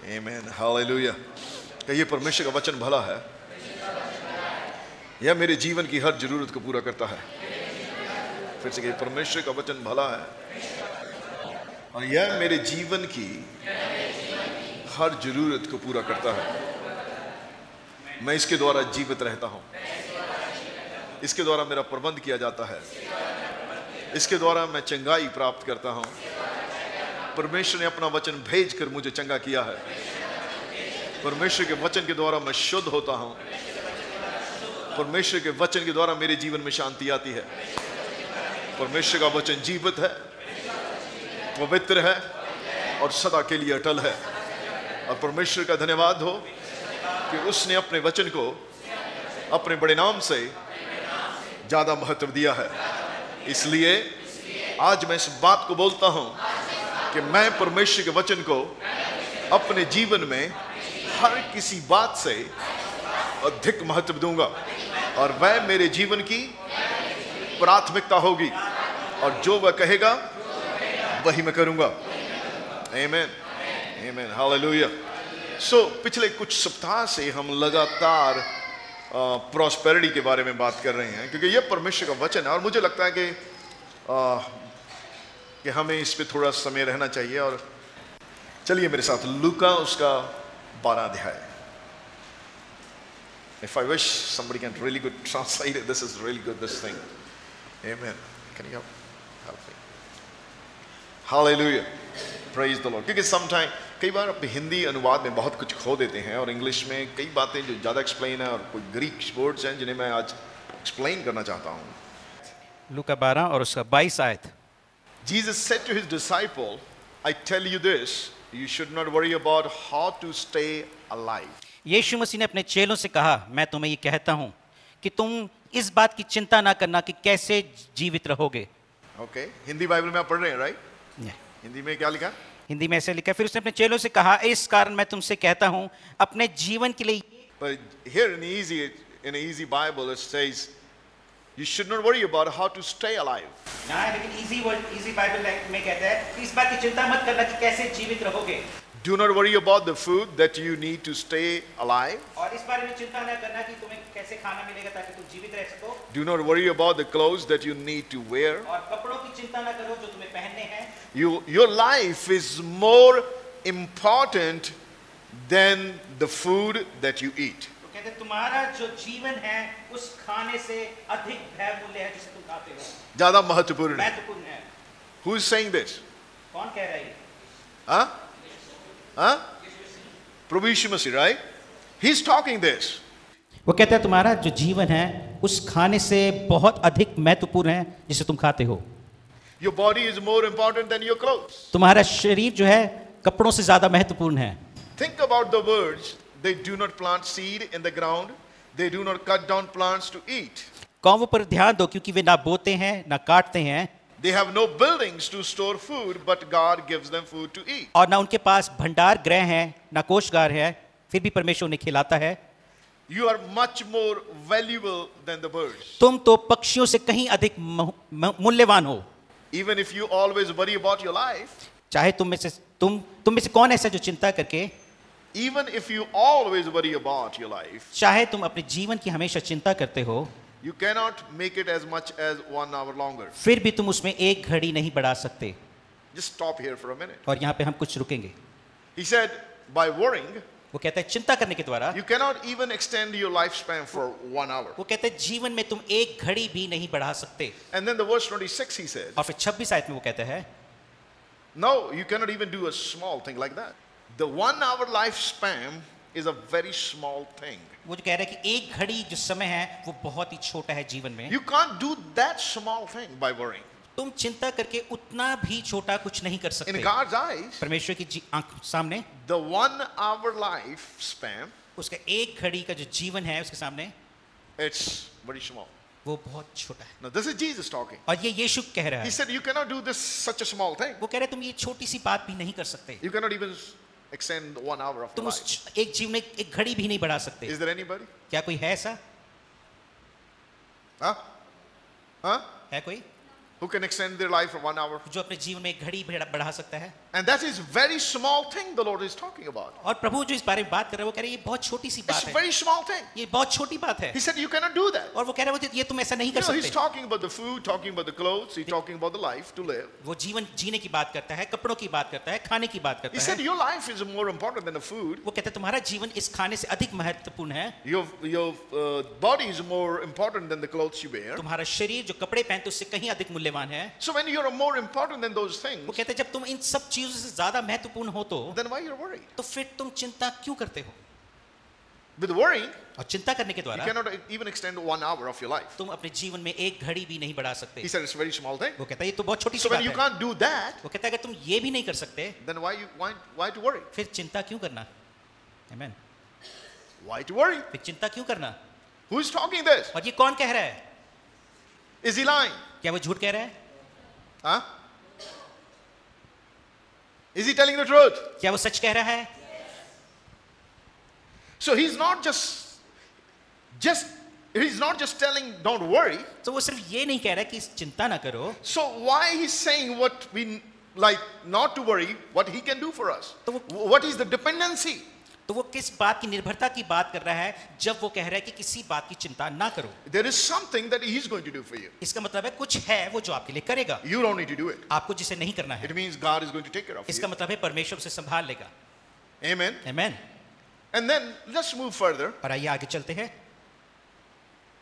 आमीन, हालेलुया। कहिए परमेश्वर का वचन भला है, यह मेरे जीवन की हर जरूरत को पूरा करता है। फिर से कहिए परमेश्वर का वचन भला है और यह मेरे जीवन की हर जरूरत को पूरा करता है। मैं इसके द्वारा जीवित रहता हूं, इसके द्वारा मेरा प्रबंध किया जाता है, इसके द्वारा मैं चंगाई प्राप्त करता हूं। परमेश्वर ने अपना वचन भेजकर मुझे चंगा किया है। परमेश्वर के वचन के द्वारा मैं शुद्ध होता हूं। परमेश्वर के वचन के द्वारा मेरे जीवन में शांति आती है। परमेश्वर का वचन जीवित है, पवित्र है और सदा के लिए अटल है। और परमेश्वर का धन्यवाद हो कि उसने अपने वचन को अपने बड़े नाम से ज्यादा महत्व दिया है। इसलिए आज मैं इस बात को बोलता हूं कि मैं परमेश्वर के वचन को अपने जीवन में हर किसी बात से अधिक महत्व दूंगा और वह मेरे जीवन की प्राथमिकता होगी और जो वह कहेगा वही मैं करूंगा। आमीन, आमीन, हालेलुया। सो पिछले कुछ सप्ताह से हम लगातार प्रॉस्पेरिटी के बारे में बात कर रहे हैं क्योंकि यह परमेश्वर का वचन है और मुझे लगता है कि हमें इस पे थोड़ा समय रहना चाहिए। और चलिए मेरे साथ लूका उसका 12 अध्याय। If I wish somebody can really good translate it, this is really good, this thing. Amen. Can you help me? Hallelujah. Praise the Lord. क्योंकि sometime कई बार अपने हिंदी अनुवाद में बहुत कुछ खो देते हैं और इंग्लिश में कई बातें जो ज़्यादा एक्सप्लेन है और कोई ग्रीक वर्ड्स हैं जिन्हें मैं आज एक्सप्लेन करना चाहता हूँ। लूका 12 और उसका 22 आयत। Jesus said to his disciple, I tell you this, you should not worry about how to stay alive. यीशु मसीह ने अपने चेलों से कहा, मैं तुम्हें ये कहता हूं कि तुम इस बात की चिंता ना करना कि कैसे जीवित रहोगे। ओके, हिंदी बाइबल में आप पढ़ रहे हैं, राइट? Yeah. हिंदी में क्या लिखा? हिंदी में ऐसे लिखा। फिर उसने अपने चेलों से कहा, इस कारण मैं तुमसे कहता हूं अपने जीवन के लिए। But here in the easy Bible it says you should not worry about how to stay alive. लेकिन इजी बाइबल में कहता है कि इस बात की चिंता मत करना कि कैसे जीवित रहोगे। Do not worry about the food that you need to stay alive. और इस बारे में चिंता न करना कि तुम्हें कैसे खाना मिलेगा ताकि तुम जीवित रह सको। Do not worry about the clothes that you need to wear. और कपड़ों की चिंता न करो जो तुम्हें पहनने हैं। Your life is more important than the food that you eat. तो कहते हैं तुम्हारा जो जीवन है उस खाने से अधिक बहुमूल्य है जिसे तुम खाते हो। ज़्यादा महत्वपूर्ण है। महत्वपूर्ण है। Who is saying this? कौन कह रहा है? Huh? Huh? Prabhu Yeshu Masih, right? He's talking this. वो कहता है तुम्हारा जो जीवन है उस खाने से बहुत अधिक महत्वपूर्ण है जिसे तुम खाते हो। Your body is more important than your clothes. तुम्हारा शरीर जो है कपड़ों से ज्यादा महत्वपूर्ण है। Think about the birds. They do not plant seed in the ground. They do not cut down plants to eat. कौवों पर ध्यान दो क्योंकि वे ना बोते हैं ना काटते हैं। They have no buildings to store food, but God gives them food to eat. और ना उनके पास भंडार गृह है ना कोषागार है, फिर भी परमेश्वर उन्हें खिलाता है। You are much more valuable than the birds. तुम तो पक्षियों से कहीं अधिक मूल्यवान हो। Even if you always worry about your life. चाहे तुम में से कौन ऐसा जो चिंता करके, even if you always worry about your life, चाहे तुम अपने जीवन की हमेशा चिंता करते हो, you cannot make it as much as 1 hour longer. फिर भी तुम उसमें एक घड़ी नहीं बढ़ा सकते। Just stop here for a minute. और यहाँ पे हम कुछ रुकेंगे। He said, by worrying, वो कहता है चिंता करने के द्वारा you cannot even extend your lifespan for 1 hour. वो कहता है जीवन में तुम एक घड़ी भी नहीं बढ़ा सकते। And then the verse 26 he said, और फिर 26 आयत में वो कहता है, no, you cannot even do a small thing like that. The 1 hour lifespan is a very small thing. वो जो कह रहा है कि एक घड़ी जो समय है वो बहुत ही छोटा है जीवन में। You can't do that small thing by worrying. तुम चिंता करके उतना भी छोटा कुछ नहीं कर सकते। In God's eyes, परमेश्वर की आंख सामने the 1 hour lifespan, उसका एक घड़ी का जो जीवन है उसके सामने, it's very small. वो बहुत छोटा है। Now this is Jesus talking. और ये यीशु कह रहा He है। said you cannot do this such a small thing. वो कह रहे तुम ये छोटी सी बात भी नहीं कर सकते। You cannot even extend 1 hour of तुम your life. उस एक जीवन में एक घड़ी भी नहीं बढ़ा सकते। Is there anybody? क्या कोई है ऐसा? Huh? Huh? है कोई? who can extend their life for 1 hour. जो अपने जीवन में एक घड़ी बढ़ा सकता है. And that is very small thing the Lord is talking about. और प्रभु जो इस बारे में बात कर रहे हैं वो कह रहे हैं ये बहुत छोटी सी It's बात a है. very small thing. ये बहुत छोटी बात है. He said you cannot do that. और वो कह रहे हैं ये तुम ऐसा नहीं You कर know, he's सकते. talking about the food, talking about the clothes, he's talking about the life to live. वो जीवन जीने की बात करता है, कपड़ों की बात करता है, खाने की बात He करता said है. your life is more important than the food. वो कहते हैं तुम्हारा जीवन इस खाने से अधिक महत्वपूर्ण है. Your body is more important than the clothes you wear. तुम्हारा शरीर जो कपड़े पहनते उससे कहीं अधिक मूल्यवान है. So when you're more important than those things, वो कहते हैं जब तुम इन सब चीजों से ज्यादा महत्वपूर्ण हो तो then why you're worried? तो फिर तुम चिंता क्यों करते हो? With worrying, और चिंता करने के you द्वारा cannot even extend 1 hour of your life. तुम अपने जीवन में एक घड़ी भी नहीं बढ़ा सकते. He said it's a very small thing. वो कहता है ये तो बहुत छोटी सी So when बात you है. can't do that, वो कहता है अगर तुम ये भी नहीं कर सकते then why to worry? फिर चिंता क्यों करना? Amen. Why to worry? फिर चिंता क्यों करना? Who is talking this? और ये कौन कह रहा है? Is he lying? क्या वो झूठ कह रहा है? Huh? Is he telling the truth? क्या वो सच कह रहा है? So he's not just telling don't worry. तो वो सिर्फ ये नहीं कह रहा है कि चिंता ना करो. So why he's saying what we like not to worry, what he can do for us? तो What is the dependency? तो वो किस बात की निर्भरता की बात कर रहा है जब वो कह रहा है कि किसी बात की चिंता ना करो. There is something that he's going to do for you. इसका मतलब है कुछ है वो जो आपके लिए करेगा. You don't need to do it. आपको जिसे नहीं करना है. It means God is going to take care of इसका you. मतलब है परमेश्वर उसे संभाल लेगा. Amen. Amen. And then let's move further. और आइए आगे चलते हैं.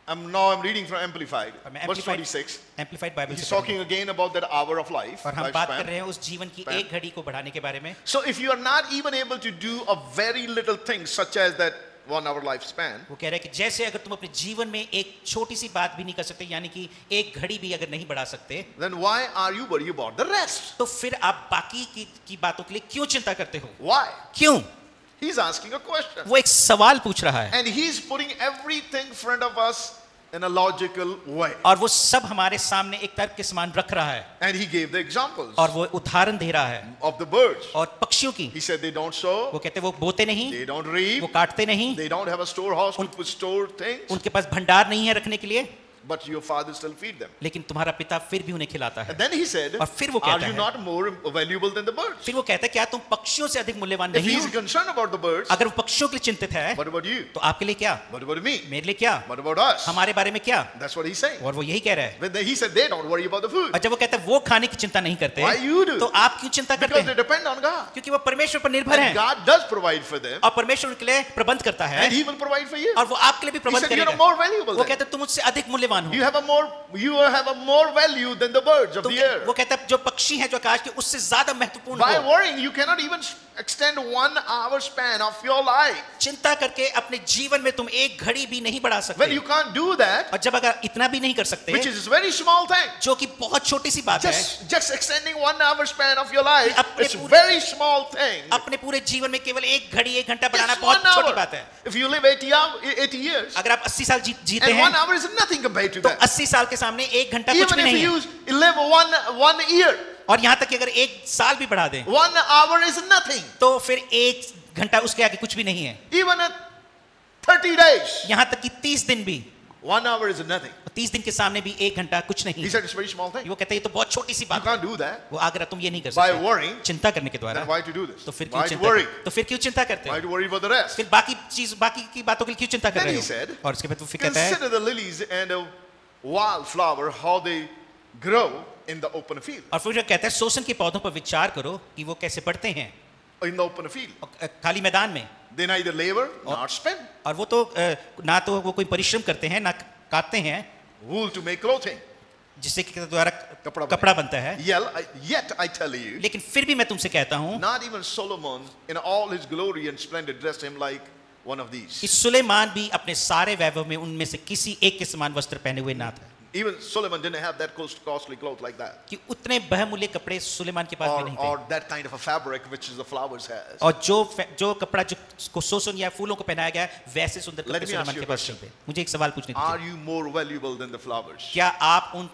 Now I'm reading from Amplified, और मैं verse 26. एम्प्लीफाइड बाइबल He's से talking again about that hour of life. और हम बात कर lifespan. रहे हैं उस जीवन की Span. एक घड़ी को बढ़ाने के बारे में. So if you are not even able to do a very little thing such as that 1 hour lifespan, वो कह रहे हैं कि जैसे अगर तुम अपने जीवन में एक छोटी सी बात भी नहीं कर सकते यानी कि एक घड़ी भी अगर नहीं बढ़ा सकते then why are you worried about the rest? तो फिर आप बाकी की बातों के लिए क्यों चिंता करते हो? Why? क्यों? He's asking a question. वो एक सवाल पूछ रहा है. And he's putting everything in front of us in a logical way. और वो सब हमारे सामने एक तर्क के समान रख रहा है. And he gave the examples और वो उदाहरण दे रहा है of the birds. और पक्षियों की. He said they don't sow, वो कहते वो बोते नहीं, they don't reap, वो काटते नहीं, they don't have a storehouse to store things, उनके पास भंडार नहीं है रखने के लिए, but your father still feed them. लेकिन तुम्हारा पिता फिर भी उन्हें खिलाता है. And then he said, और फिर वो are कहता you है, not more valuable than the birds? फिर वो कहता है क्या तुम पक्षियों से अधिक मूल्यवान If नहीं he's हो? concerned about the birds, अगर वो पक्षियों के लिए चिंतित है what about you? तो आपके लिए क्या? What about me? मेरे लिए क्या? What about us? हमारे बारे में क्या? That's what he's saying. और वो यही कह रहा है. When he said they don't worry about the food. और जब वो कहता है वो खाने की चिंता नहीं करते Why you do? तो आप क्यों चिंता करते Because they हैं? depend on God. क्योंकि वो परमेश्वर पर निर्भर And हैं God does provide for them. और परमेश्वर उनके लिए प्रबंध करता है And he will provide for you. और वो आपके लिए भी He प्रबंध said you're करेगा. more valuable वो than. कहता है तुम मुझसे अधिक मूल्यवान हो. You have a more value than the birds of तो the air. वो कहता है जो पक्षी है जो आकाश के उससे ज्यादा महत्वपूर्ण By हो. worrying, you cannot even extend 1 hour span of your life. चिंता करके अपने जीवन में तुम एक घड़ी भी नहीं बढ़ा When सकते. you can't do that, और जब अगर इतना भी नहीं कर सकते which is a very small thing, जो कि बहुत छोटी सी बात है, just extending 1 hour span of your life, अपने it's a पूरे- very small thing. अपने पूरे जीवन में केवल एक घड़ी एक घंटा बढ़ाना Just बहुत 1 छोटी hour. बात है. If you live 80 years, अगर आप 80 साल जीते and 1 हैं hour is nothing compared to तो that. 80 साल के सामने एक घंटा कुछ Even भी if नहीं है. you live one year, और यहाँ तक कि अगर एक साल भी बढ़ा दें 1 hour is nothing. तो फिर एक घंटा उसके आगे कुछ भी नहीं है. Even at 30 days, यहाँ तक कि 30 दिन भी 1 hour is nothing. 30 दिन के सामने भी एक घंटा कुछ नहीं. He said it's a very small thing. वो कहते हैं ये तो बहुत छोटी सी You बात है. can't do that. वो अगर तुम ये नहीं कर By सकते worrying, चिंता करने के द्वारा then why to do this? तो फिर Why क्यों to चिंता worry? तो फिर क्यों चिंता करते Why हैं? to worry about the rest? फिर बाकी की बातों के लिए क्यों चिंता कर Then रहे he हो? said, और उसके बाद वो फिर कहता है Consider the lilies and the wildflower, how they grow in the open field. और फिर कहता है सोसन के पौधों पर विचार करो कि वो कैसे बढ़ते हैं In the open field. खाली मैदान में. They neither labor nor spin. और वो तो ना तो वो कोई परिश्रम करते हैं ना काटते हैं Wool to make clothing. जिससे कि द्वारा कपड़ा कपड़ा बनता है. Yet I tell you, लेकिन फिर भी मैं तुमसे कहता हूँ not even Solomon in all his glory and splendor dressed him like one of these. कि सुलेमान भी अपने सारे वैभव में उनमें से किसी एक के समान वस्त्र पहने हुए ना था. Even Solomon didn't have that costly clothes like that. कि उतने बहुमूल्य कपड़े सुलेमान के पास भी नहीं थे. Or that kind of a fabric which is the flowers has. और जो कपड़ा जो सोसन या फूलों को पहनाया गया है, वैसे सुंदर Let कपड़े me ask सुलेमान you के a पास नहीं थे. मुझे एक सवाल पूछने Are दीजिए. you more valuable than the flowers? क्या आप उन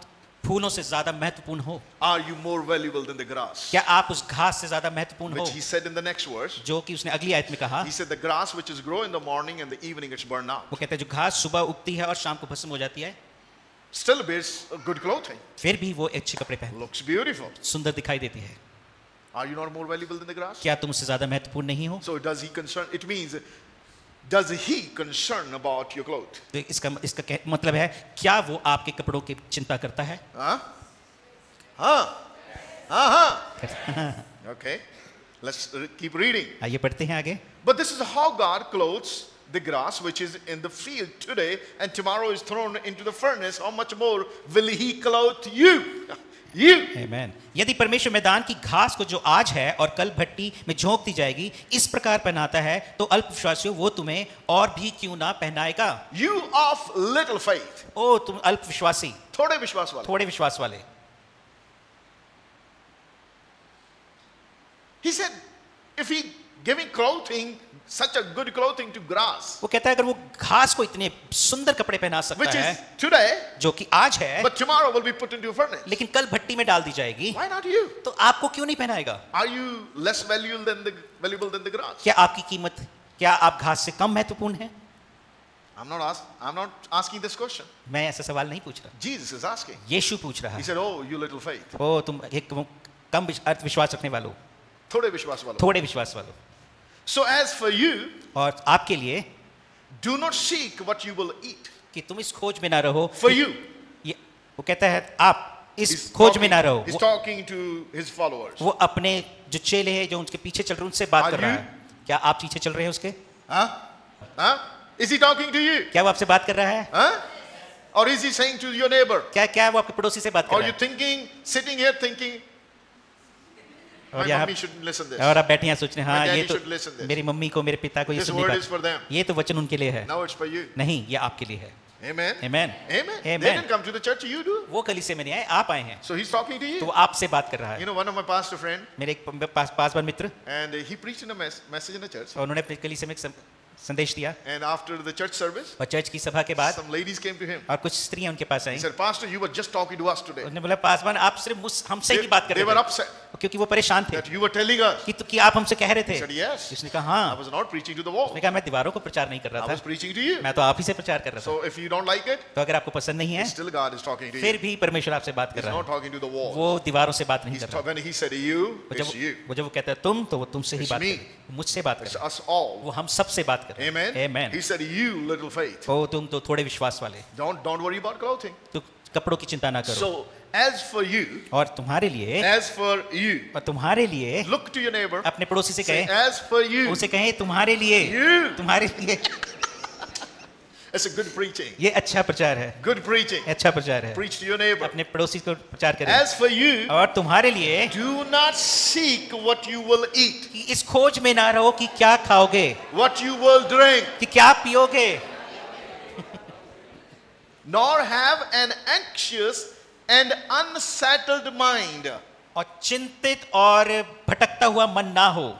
फूलों से ज्यादा महत्वपूर्ण हो? Are you more valuable than the grass? क्या आप उस घास से ज्यादा महत्वपूर्ण हो? Which he said in the next verse. जो कि उसने अगली आयत में कहा. He said the grass which is grow in the morning and the evening it's burned out. वो कहता है जो घास सुबह उगती है और शाम को भस्म हो जाती है. still wears good clothing, फिर भी वो अच्छे कपड़े पहन looks beautiful. सुंदर दिखाई देती है। Are you not more valuable than the grass? क्या तुम उससे ज्यादा महत्वपूर्ण नहीं हो? So does he concern? It means, does he concern about your clothes? तो इसका मतलब है क्या वो आपके कपड़ों की चिंता करता है? Okay, let's keep reading. आइए पढ़ते हैं आगे। But this is how God clothes the grass which is in the field today and tomorrow is thrown into the furnace. How much more will he clothe you? You. Amen. यदि परमेश्वर मैदान की घास को जो आज है और कल भट्टी में झोंक दी जाएगी इस प्रकार पहनाता है तो अल्पविश्वासियों वो तुम्हें और भी क्यों ना पहनाएगा। You of little faith. ओ तुम अल्पविश्वासी, थोड़े विश्वास वाले। थोड़े विश्वास वाले। He said, if he giving clothing, such a good clothing to grass, वो कहता है अगर वो घास को इतने सुंदर कपड़े पहना which सकता is है today, जो कि आज है but tomorrow will be put into a furnace. लेकिन कल भट्टी में डाल दी जाएगी Why not you? तो आपको क्यों नहीं पहनाएगा? Are you less valuable than the grass? क्या आपकी कीमत, क्या आप घास से कम महत्वपूर्ण हैं? I'm not asking this question. मैं ऐसा सवाल नहीं पूछ रहा, Jesus is asking. यीशु पूछ रहा He है। said, oh, you little faith. ओ तुम एक कम विश्वास रखने वालों, थोड़े विश्वास वालों। थोड़े विश्वास वालों। So as for you, और आपके लिए do not seek what you will eat. कि तुम इस खोज में ना रहो। For you. ये वो कहता है आप इस खोज में ना रहो। He's talking to his followers. वो अपने जो चेले हैं जो उनके पीछे चल रहे हैं उनसे बात कर रहा है। क्या आप पीछे चल रहे हैं उसके? Huh? Is he talking to you? क्या वो आपसे बात कर रहा है? Huh? Or is he saying to your neighbor? क्या वो आपके पड़ोसी से बात कर Or रहा you है? thinking, sitting here thinking, my और mommy shouldn't listen this. और आप बैठे हैं सोच रहे हैं My हाँ daddy ये तो should listen this. मेरी मम्मी को मेरे पिता को ये This सुननी word is for बात, them. ये तो वचन उनके लिए है। Now it's for you. नहीं, ये आपके लिए है। Amen. Amen. Amen. They Amen. didn't come to the church, you do. वो कलीसिया में नहीं आए, आप आए हैं। So he's talking to तो you. वो आपसे बात कर रहा है। You know, one of my pastor friend, मेरे एक पासवान मित्र, and he preached in a message in the church. और उन्होंने अपने कलीसिया में एक संदेश दिया And after the church service, और चर्च की सभा के बाद some ladies came to him. और कुछ स्त्रियां उनके पास आई। He said, Pastor, you were just talking to us today. उन्होंने बोला पासवान आप सिर्फ हमसे ही बात कर They रहे were थे upset क्योंकि वो परेशान थे that you were telling us. कि आप हमसे कह रहे थे। He said, yes. उसने कहा I हाँ। was not preaching to the wall. उसने कहा मैं दीवारों को प्रचार नहीं कर I रहा was था, preaching to you. मैं तो आप ही से प्रचार कर रहा था। So if you don't like it, तो अगर आपको पसंद नहीं है still God is talking to you. फिर भी परमेश्वर आपसे बात कर He's रहा not है, talking to the wall. वो दीवारों से बात नहीं कर रहा। When he said you, it's you. वो जब वो कहता है तुम तो वो तुमसे ही It's बात me. कर, मुझसे बात It's कर, us all. वो हम सबसे बात कर। Amen. Amen. He said, you little faith. ओ तुम तो थोड़े विश्वास वाले, Don't worry about clothing. तो कपड़ों की चिंता ना करो। So as for you, और तुम्हारे लिए, as for you, और तुम्हारे लिए look to your neighbor. अपने पड़ोसी से Say, कहे, as for you, उसे कहे तुम्हारे लिए, you. तुम्हारे लिए। It's a good preaching. ये अच्छा प्रचार है, Good preaching. अच्छा प्रचार है। Preach to your neighbor. अपने पड़ोसी को प्रचार करें। As for you, और तुम्हारे लिए do not seek what you will eat, कि इस खोज में ना रहो कि क्या खाओगे, what you will drink, कि क्या पियोगे, nor have an anxious and unsettled mind. और चिंतित और भटकता हुआ मन ना हो।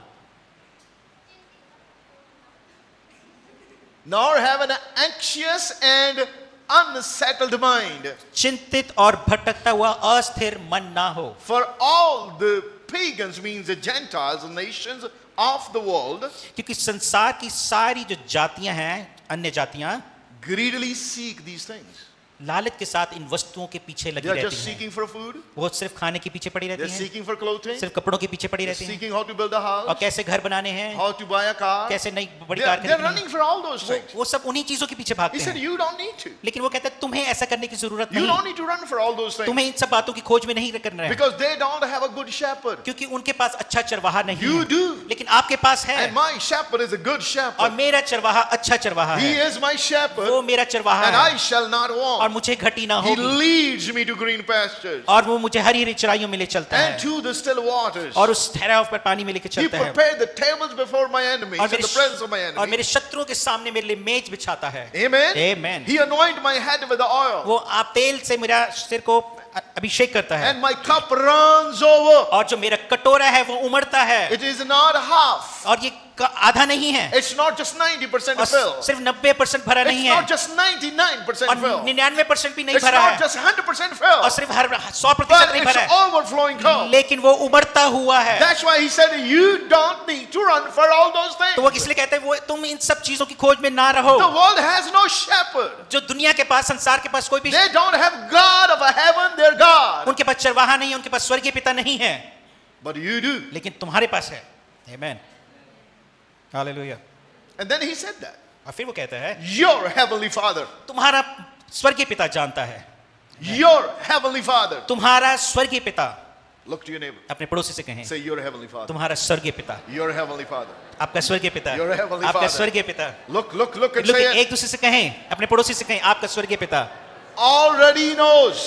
Nor have an anxious and unsettled mind. चिंतित और भटकता हुआ अस्थिर मन ना हो। For all the pagans, means the Gentiles, the nations of the world, क्योंकि संसार की सारी जो जातियां हैं, अन्य जातियां greedily seek these things. लालच के साथ इन वस्तुओं के पीछे लगी They are रहती just हैं। seeking for food. वो सिर्फ खाने के पीछे पड़ी They रहती are हैं, seeking for clothing. सिर्फ कपड़ों के पीछे पड़ी रहती हैं, Seeking how to build a और house, कैसे घर बनाने हैं, how to buy a car. कैसे नई बड़ी They कार are खरीदनी running है। for all those things. वो सब उन्हीं चीजों के पीछे He भागते said, हैं। you don't need to. लेकिन वो कहता है तुम्हें ऐसा करने की जरूरत You नहीं, don't need to run for all those things. तुम्हें इन सब बातों की खोज में नहीं करना है, Because they don't have a good shepherd. क्योंकि उनके पास अच्छा चरवाहा नहीं You है, do. लेकिन आपके पास है। And my shepherd is a good और shepherd. मेरा चरवाहा अच्छा चरवाहा He है, is my shepherd. वो मेरा चरवाहा And है, I shall not और want. मुझे घटी ना He होगी, leads me to green pastures और वो मुझे हरी हरी चराइयों में ले चलता and है, to the still waters. और उस ठहराव पर पानी में लेके He चलता है, prepared the tables before my enemies और in the presence of my और मेरे enemies. शत्रुओं के सामने मेरे लिए मेज बिछाता है। Amen. Amen. He anointed my head with the oil, वो आप तेल से मेरा सिर को अभिषेक करता है, and my cup runs over. और जो मेरा कटोरा है वो उमड़ता है, It is not half. और ये का आधा नहीं है It's not just 90% और fill. सिर्फ 90% भरा नहीं It's है not just 99% और fill. 99% भी नहीं It's भरा not है just 100% fill. और सिर्फ 100% But नहीं it's भरा है, overflowing cup. लेकिन वो उमड़ता हुआ है। That's why he said you don't need to run for all those things. तो वो इसलिए कहते हैं वो तुम इन सब चीजों की खोज में ना रहो। The world has no shepherd. जो दुनिया के पास, संसार के पास कोई भी, They don't have God of a heaven, their God. उनके पास चरवाहा नहीं है, उनके पास स्वर्गीय पिता नहीं है, But you do. लेकिन तुम्हारे पास है। Amen. Hallelujah. And then he said that. और फिर वो कहता है Your heavenly Father. तुम्हारा स्वर्गीय पिता जानता है, Your heavenly Father. तुम्हारा स्वर्गीय पिता। Look to your neighbor. अपने पड़ोसी से कहें Say your heavenly Father. तुम्हारा स्वर्गीय पिता, Your heavenly Father. आपका स्वर्गीय पिता, Your heavenly आपका Father. स्वर्गीय पिता। Look and लोग say it. एक दूसरे से कहें, अपने पड़ोसी से कहें आपका स्वर्गीय पिता Already knows.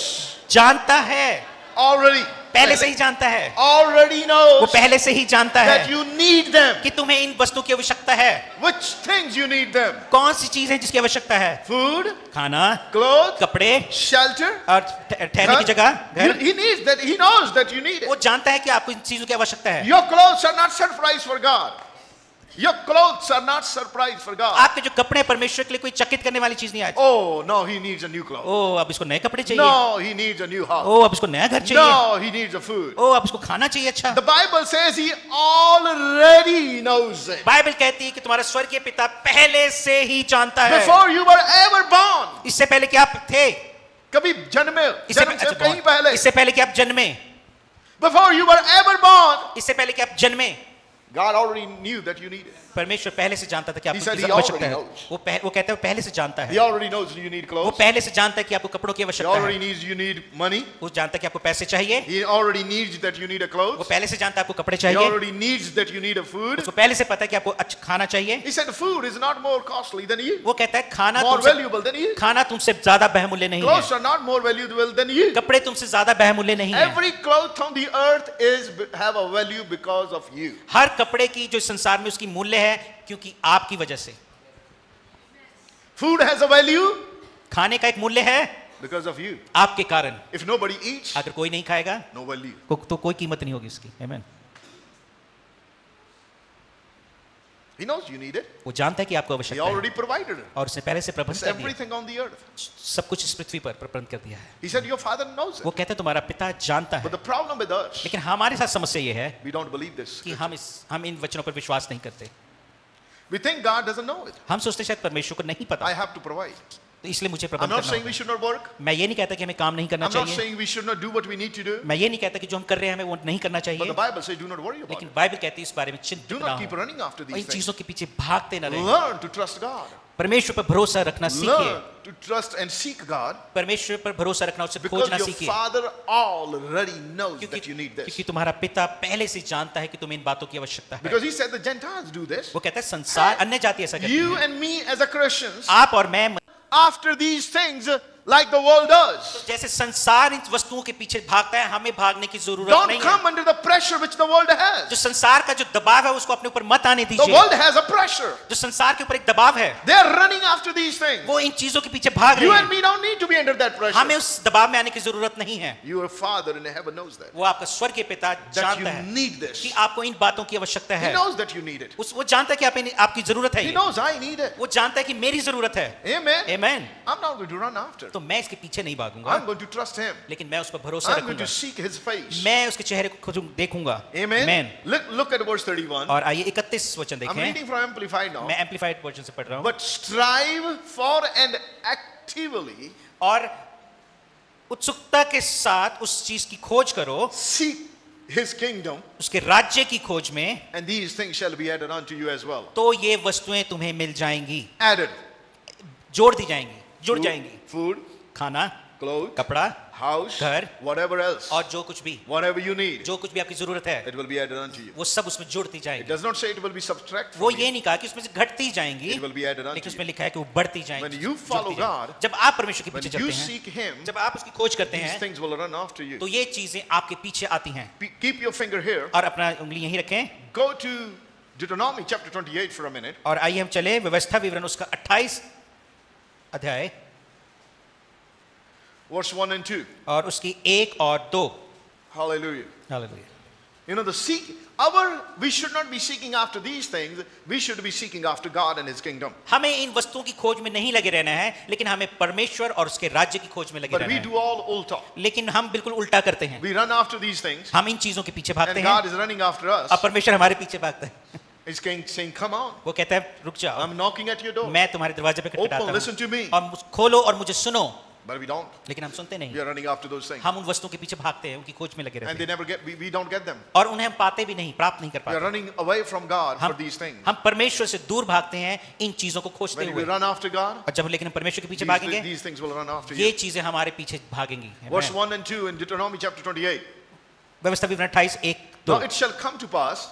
जानता है, Already. पहले से ही जानता है, Already वो knows पहले से ही जानता that है you need them. कि तुम्हें इन वस्तुओं की आवश्यकता है। Which things you need them? कौन सी चीज है जिसकी आवश्यकता है? Food, खाना, clothes, कपड़े shelter. और ठहरने की जगह, घर। He needs that. He knows that you need it. वो जानता है कि आपको इन चीजों की आवश्यकता है। Your clothes are not surprise for God. Your clothes are not surprise for God. आपके जो कपड़े परमेश्वर के लिए कोई चकित करने वाली चीज नहीं आज। Oh no, he needs a new clothes. ओ अब इसको नए कपड़े चाहिए, No, he needs a new house. ओ अब इसको नया घर चाहिए, No, he needs a food. ओ अब इसको खाना चाहिए अच्छा। The Bible says he already knows it. Bible कहती है कि तुम्हारा स्वर्गीय पिता पहले से ही जानता है, Before you were ever born. इससे पहले कि आप थे, कभी जन्मे, जन्म से कहीं पहले. इससे पहले कि आप जन्मे, Before you were ever born, इससे पहले कि आप जन्मे, God already knew that you needed. परमेश्वर पहले से जानता था कि He said आपको he आवश्यकता already है। knows. वो कहता है वो पहले से जानता He है, already knows you need वो clothes. पहले से जानता है कि आपको कपड़ों की He आवश्यकता already है, needs you need money. वो जानता है कि आपको पैसे चाहिए, He already needs that you need a वो clothes. पहले से जानता है आपको कपड़े He चाहिए, already needs that you need a food. उसको पहले से पता है कि आपको अच्छा खाना चाहिए। He said food is not more costly than you. वो कहता है खाना More तुमसे, valuable than you. खाना तुमसे ज्यादा बहुमूल्य नहीं है, Clothes are not more valuable than you. कपड़े तुमसे ज्यादा बहुमूल्य नहीं है। Every cloth on the earth have a value because of you. हर कपड़े की जो संसार में उसकी मूल्य है क्योंकि आपकी वजह से। Food has a value खाने का एक मूल्य है because of you. आपके कारण। If nobody eats, अगर कोई नहीं खाएगा no value. तो कोई कीमत नहीं होगी उसकी। आमीन। He knows you need it. वो जानता है कि आपको He आवश्यकता है already provided it. और उसने पहले से प्रबंध It's कर दिया, everything on the earth. सब कुछ इस पृथ्वी पर प्रबंध कर दिया है। He said your father knows वो it. कहता है तुम्हारा पिता जानता But है, the problem with us, लेकिन हमारे साथ समस्या ये है we don't believe this. कि हम इन वचनों पर विश्वास नहीं करते। We think God doesn't know it. हम सोचते शायद परमेश्वर को नहीं I पता, have to provide. तो इसलिए मुझे I'm प्रबंध not करना saying we होगा। should not work. मैं ये नहीं कहता कि हमें काम नहीं करना I'm not चाहिए, saying we should not do what we need to do. मैं ये नहीं कहता कि जो हम कर रहे हैं हमें वो नहीं करना But चाहिए, the Bible says do not worry about लेकिन it. बाइबल कहती है इस बारे में Do चिंतित not ना keep हो running after और इन these things. चीजों के पीछे भागते न रहें। Learn to trust God. परमेश्वर पर भरोसा रखना सीखिए, Learn to trust and seek God परमेश्वर पर भरोसा रखना, उससे because खोजना your सीखिए, Father already knows that you need this. क्योंकि तुम्हारा पिता पहले से जानता है कि तुम्हें इन बातों की आवश्यकता है। Because He said the Gentiles do this. वो कहता है संसार अन्य जाति ऐसा करती You है, and me as a Christians, आप और मैं after these things, like the world does. जैसे संसार इन वस्तुओं के पीछे भागता है, हमें भागने की जरूरत Don't नहीं है। come under the pressure which the world जो has. संसार का जो दबाव है उसको अपने ऊपर मत आने The दीजिए। world has a pressure. जो संसार के ऊपर एक दबाव है, They are running after these things. वो इन चीजों के पीछे भाग You रहे and हैं। me don't need to be under that हमें pressure. उस दबाव में आने की जरूरत नहीं है। Your Father in heaven knows that. वो आपका स्वर्गीय पिता That जानता you है need this. कि आपको इन बातों की आवश्यकता He है। knows that you need it. वो जानता है कि आपकी जरूरत है He ये। knows I need it. वो जानता है कि मेरी जरूरत है। Amen. आमीन। I'm not going to run after. तो मैं इसके पीछे नहीं भागूंगा, I'm going to trust Him. लेकिन मैं उस पर भरोसा I'm going रखूंगा, to seek His face. मैं उसके चेहरे को खुद देखूंगा। Amen. आमीन। Look at verse 31. और आइए 31 वचन I'm देखें। reading from Amplified now. मैं एम्पलीफाइड वर्जन से पढ़ रहा हूँ। But strive for and actively और उत्सुकता के साथ उस चीज की खोज करो, seek His kingdom, उसके राज्य की खोज में, and these things shall be added unto you as well. तो ये वस्तुएं तुम्हें मिल जाएंगी, Added. जोड़ दी जाएंगी, जुड़ Food, जाएंगी। food, खाना, clothes, कपड़ा, house, घर, whatever else, और जो कुछ भी, whatever you need, जो कुछ भी आपकी जरूरत है, it will be added unto you. वो सब उसमें जुड़ती It जाएगी। does not say it will be subtract वो from ये you. नहीं कहा कि उसमें से घटती जाएंगी, It will be added unto लेकिन उसमें you. लिखा है कि वो बढ़ती When जाएंगी, you follow जुड़ती जाएंगी। God, जब आप परमेश्वर के when पीछे you चलते हैं, seek Him, जब आप उसकी खोज करते these हैं, things will run after you. तो ये चीजें आपके पीछे आती हैं। Keep your finger here. और अपना उंगली यहीं रखें Go to Deuteronomy chapter 28 for a minute. और आइए हम चले व्यवस्था विवरण उसका 28 अध्याय Verse 1 and 2. और उसकी 1 और 2। Hallelujah. Hallelujah. We should not be seeking after these things. We should be seeking after God and His kingdom. हमें इन वस्तुओं की खोज में नहीं लगे रहना है, लेकिन हमें परमेश्वर और उसके राज्य की खोज में लगे But रहना we है। do all ulta. लेकिन हम बिल्कुल उल्टा करते हैं। We run after these things, हम इन चीजों के पीछे भागते and हैं, God is running after us. अब परमेश्वर हमारे पीछे भागता है। He's saying, "Come on, वो कहता है रुक जाओ, I'm knocking at your door. मैं तुम्हारे दरवाजे पे Open, खटखटाता listen to me." हूँ और खोलो और मुझे सुनो। But we don't. लेकिन हम सुनते We नहीं, are running after those things, हम उन वस्तुओं के पीछे भागते हैं, उनकी खोज में लगे and रहते they हैं never get. We don't get them. और उन्हें हम पाते भी नहीं, प्राप्त नहीं कर We are पाते। running away from God for हम these things. हम परमेश्वर से दूर भागते हैं इन चीजों को खोजते When we हुए, run after God, और जब लेकिन हम परमेश्वर के पीछे भागेंगे, these things will run after ये you. चीजें हमारे पीछे भागेंगी। Verse 1 and 2 in Deuteronomy chapter 28. व्यवस्था विवरण 28:1-2। Now it shall come to pass,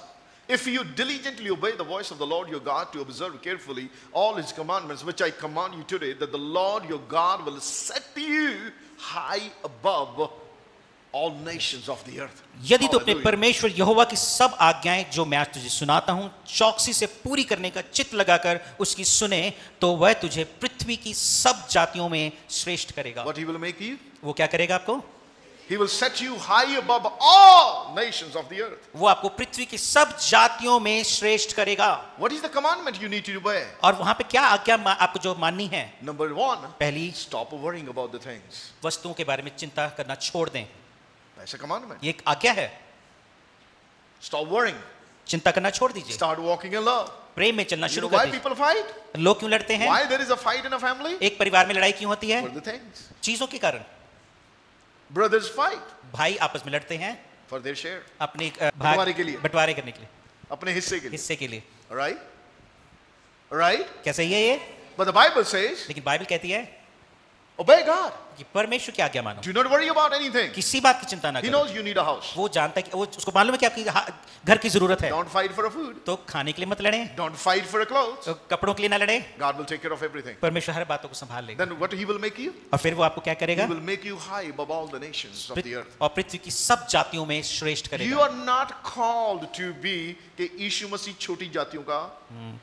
if you diligently obey the voice of the Lord your God to observe carefully all His commandments which I command you today, that the Lord your God will set you high above all nations of the earth. यदि तो अपने Hallelujah. परमेश्वर यहोवा की सब आज्ञाएं जो मैं आज तुझे सुनाता हूं चौकसी से पूरी करने का चित्त लगाकर उसकी सुने, तो वह तुझे पृथ्वी की सब जातियों में श्रेष्ठ करेगा। What He will make you? वो क्या करेगा आपको? He will set you high above all nations of the earth. वो आपको पृथ्वी की सब जातियों में श्रेष्ठ करेगा। What is the commandment you need to obey? और वहां पे क्या आज्ञा आपको जो माननी है? Number 1, पहली, stop worrying about the things. वस्तुओं के बारे में चिंता करना छोड़ दें। That's a commandment. ये एक आज्ञा है। Stop worrying. चिंता करना छोड़ दीजिए, Start walking in love. प्रेम में चलना You शुरू know कर why दीजिए। people fight? लोग क्यों लड़ते हैं? Why there is a fight in a family? एक परिवार में लड़ाई क्यों होती है? For the things. चीजों के कारण। Brothers fight भाई आपस में लड़ते हैं for their share. अपने बंटवारे के लिए। बंटवारे करने के लिए, अपने हिस्से के लिए. हिस्से के लिए। Right? Right? क्या सही है ये? But the Bible says, लेकिन बाइबल कहती है obey God. कि परमेश्वर की आज्ञा मानो, Do not worry about anything. किसी बात की चिंता ना He करो। knows you need a house. वो जानता है कि वो उसको मालूम है कि आपकी घर की जरूरत है, Don't fight for a food. तो खाने के लिए मत लड़ें, Don't fight for a clothes. तो कपड़ों के लिए ना लड़ें। God will take care of everything. परमेश्वर हर बातों को संभाल लेगा। Then what He will make you? और फिर वो आपको क्या He करेगा? will make you high above all the nations of the earth. और पृथ्वी की सब जातियों में श्रेष्ठ You करेगा। are not called to be कि यीशु मसीह छोटी जातियों का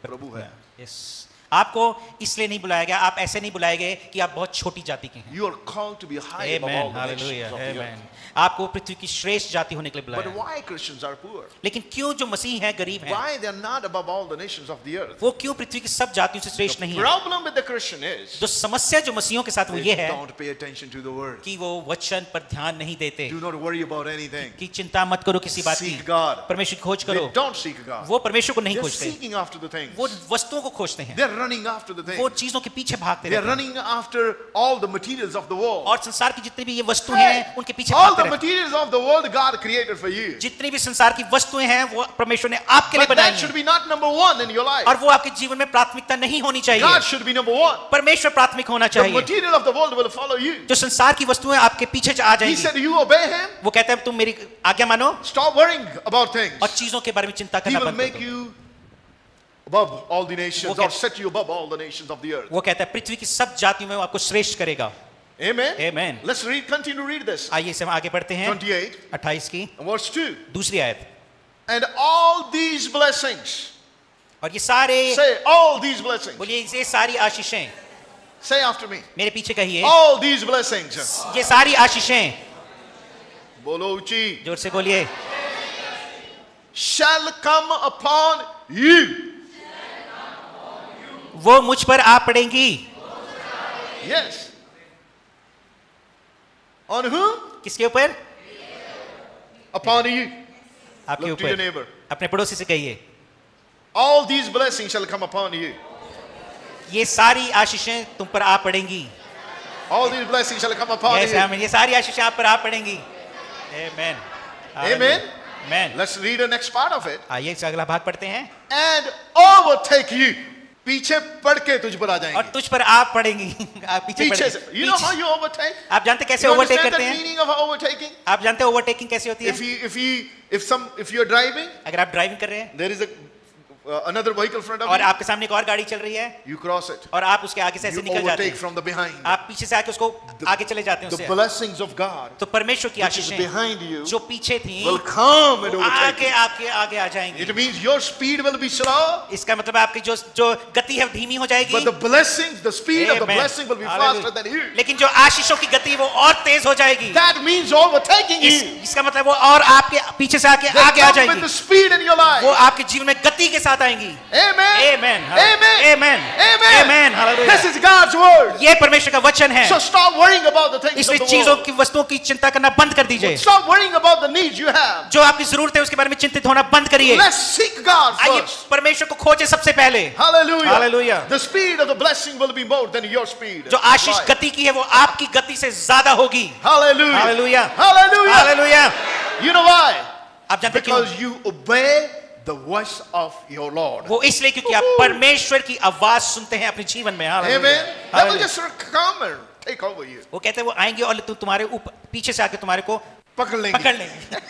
प्रभु है. Yes. आपको इसलिए नहीं बुलाया गया, आप ऐसे नहीं बुलाए गए कि आप बहुत छोटी जाति के हैं। You are called to be high above all Amen. the nations Hallelujah. of the Amen. earth. आपको पृथ्वी की श्रेष्ठ जाति होने के लिए But बुलाया। why Christians are poor? लेकिन क्यों जो मसीह हैं गरीब हैं? Why they are not above all the nations of the earth? वो क्यों पृथ्वी की सब जातियों से श्रेष्ठ नहीं है? Problem with the Christian is जो समस्या जो मसीहियों के साथ वो ये they है don't pay attention to the word. कि वो वचन पर ध्यान नहीं देते, Do not worry about anything. कि चिंता मत करो किसी बात की, Seek God. परमेश्वर की खोज They करो। don't seek God. वो परमेश्वर को नहीं They're खोजते, seeking after the things. वो वस्तुओं को खोजते हैं, They're running after the वो things. चीजों के पीछे भागते They're रहते हैं, running after all the materials of the world. और संसार की जितनी भी ये वस्तु Hey, हैं उनके पीछे all भागते the रहते हैं। materials of the world God created for you. जितनी भी संसार की वस्तुएं हैं वो परमेश्वर ने आपके लिए But बनाई that should हैं, be not number one in your life. और वो आपके जीवन में प्राथमिकता नहीं होनी चाहिए। God should be number one. परमेश्वर प्राथमिक होना The चाहिए। material of the world will follow you. जो संसार की वस्तुएं आपके पीछे आ He जाएंगी, said, you obey Him. वो कहता है तुम मेरी आज्ञा मानो Stop worrying about things. और चीजों के बारे में चिंता He करना will बंद कर make दो। you above all the nations, वो or set you above all the nations of the earth. वो कहता है पृथ्वी की सब जातियों में वो आपको श्रेष्ठ करेगा। Amen. Amen. Let's continue to read this. आइए इसे हम आगे बढ़ते हैं। 28 28 की and verse 2. दूसरी आयत। And all these blessings. और ये सारे, Say all these blessings. बोलिए ये सारी आशीषें, Say after me. मेरे पीछे कहिए, All these blessings. ये सारी आशीषें, Bolo uchi. जोर से बोलिए, Shall come upon you. वो मुझ पर आ पड़ेंगी। Yes. On whom? किसके ऊपर? Upon you. आपके Look to your ऊपर। neighbor. अपने पड़ोसी से कहिए, All these blessings shall come upon you. ये सारी आशीषें तुम पर आ पड़ेंगी। All these blessings shall come upon Yes, you. आमीन। ये सारी आशीषें आप पर आ पड़ेंगी। Amen. Amen. Amen. Let's read the next part of it. आइए इस अगला भाग पढ़ते हैं। And overtake you. पीछे पड़ के तुझ पर आ और जाएंगे. तुझ पर आप पड़ेंगी। आप पीछे पीछे से. पड़ेंगे। You know how you overtake? आप जानते कैसे You ओवरटेक understand करते the हैं? meaning of overtaking? आप जानते हैं ओवरटेकिंग कैसे होती है? If you're driving, अगर आप ड्राइविंग कर रहे हैं, there is a another vehicle front of और you, आपके सामने एक और गाड़ी चल रही है you cross it. और आप उसके आगे से ऐसे You निकल जाते overtake हैं, from the behind. आप पीछे से आके उसको आगे चले जाते हैं The उससे। blessings of God, तो परमेश्वर की which is आशीषें behind you, जो पीछे थी will come and वो overtake आगे you. आपके आगे आ जाएंगी। It means your speed will be slow, इसका मतलब आपकी जो गति है वो धीमी हो जाएगी, but the blessings, the speed of the Amen. blessing will be Hallelujah. faster than you. लेकिन जो आशीषों की गति है वो और तेज हो जाएगी। That means overtaking you. इसका मतलब वो और आपके पीछे से आके They आगे आ come with जाएगी, the speed in your life. वो आपके जीवन में गति के साथ आएंगी। Amen. Amen. Amen. Amen. Amen. Amen. Hallelujah. This is God's word. ये परमेश्वर का वचन है, So stop worrying about the things of इसलिए the चीजों world. की वस्तुओं की चिंता करना बंद कर दीजिए। Stop worrying about the needs you have. जो आपकी जरूरत है उसके बारे में चिंतित होना बंद करिए। Let's seek God आइए first. परमेश्वर को खोजें सबसे पहले। Hallelujah. Hallelujah. The speed of the blessing will be more than your speed. जो आशीष Right. गति की है वो आपकी गति से ज्यादा होगी। Hallelujah. Hallelujah. Hallelujah. Hallelujah. You know why? आप जानते क्यों? Because you obey the voice of your Lord. वो इसलिए क्योंकि आप परमेश्वर की आवाज सुनते हैं अपने जीवन में। Hallelujah. Amen. That will Hallelujah. just come and take over you. वो कहते हैं वो आएंगे और तुम्हारे ऊपर पीछे से आके तुम्हारे को पकड़ पकड़ लेंगे. लेंगे।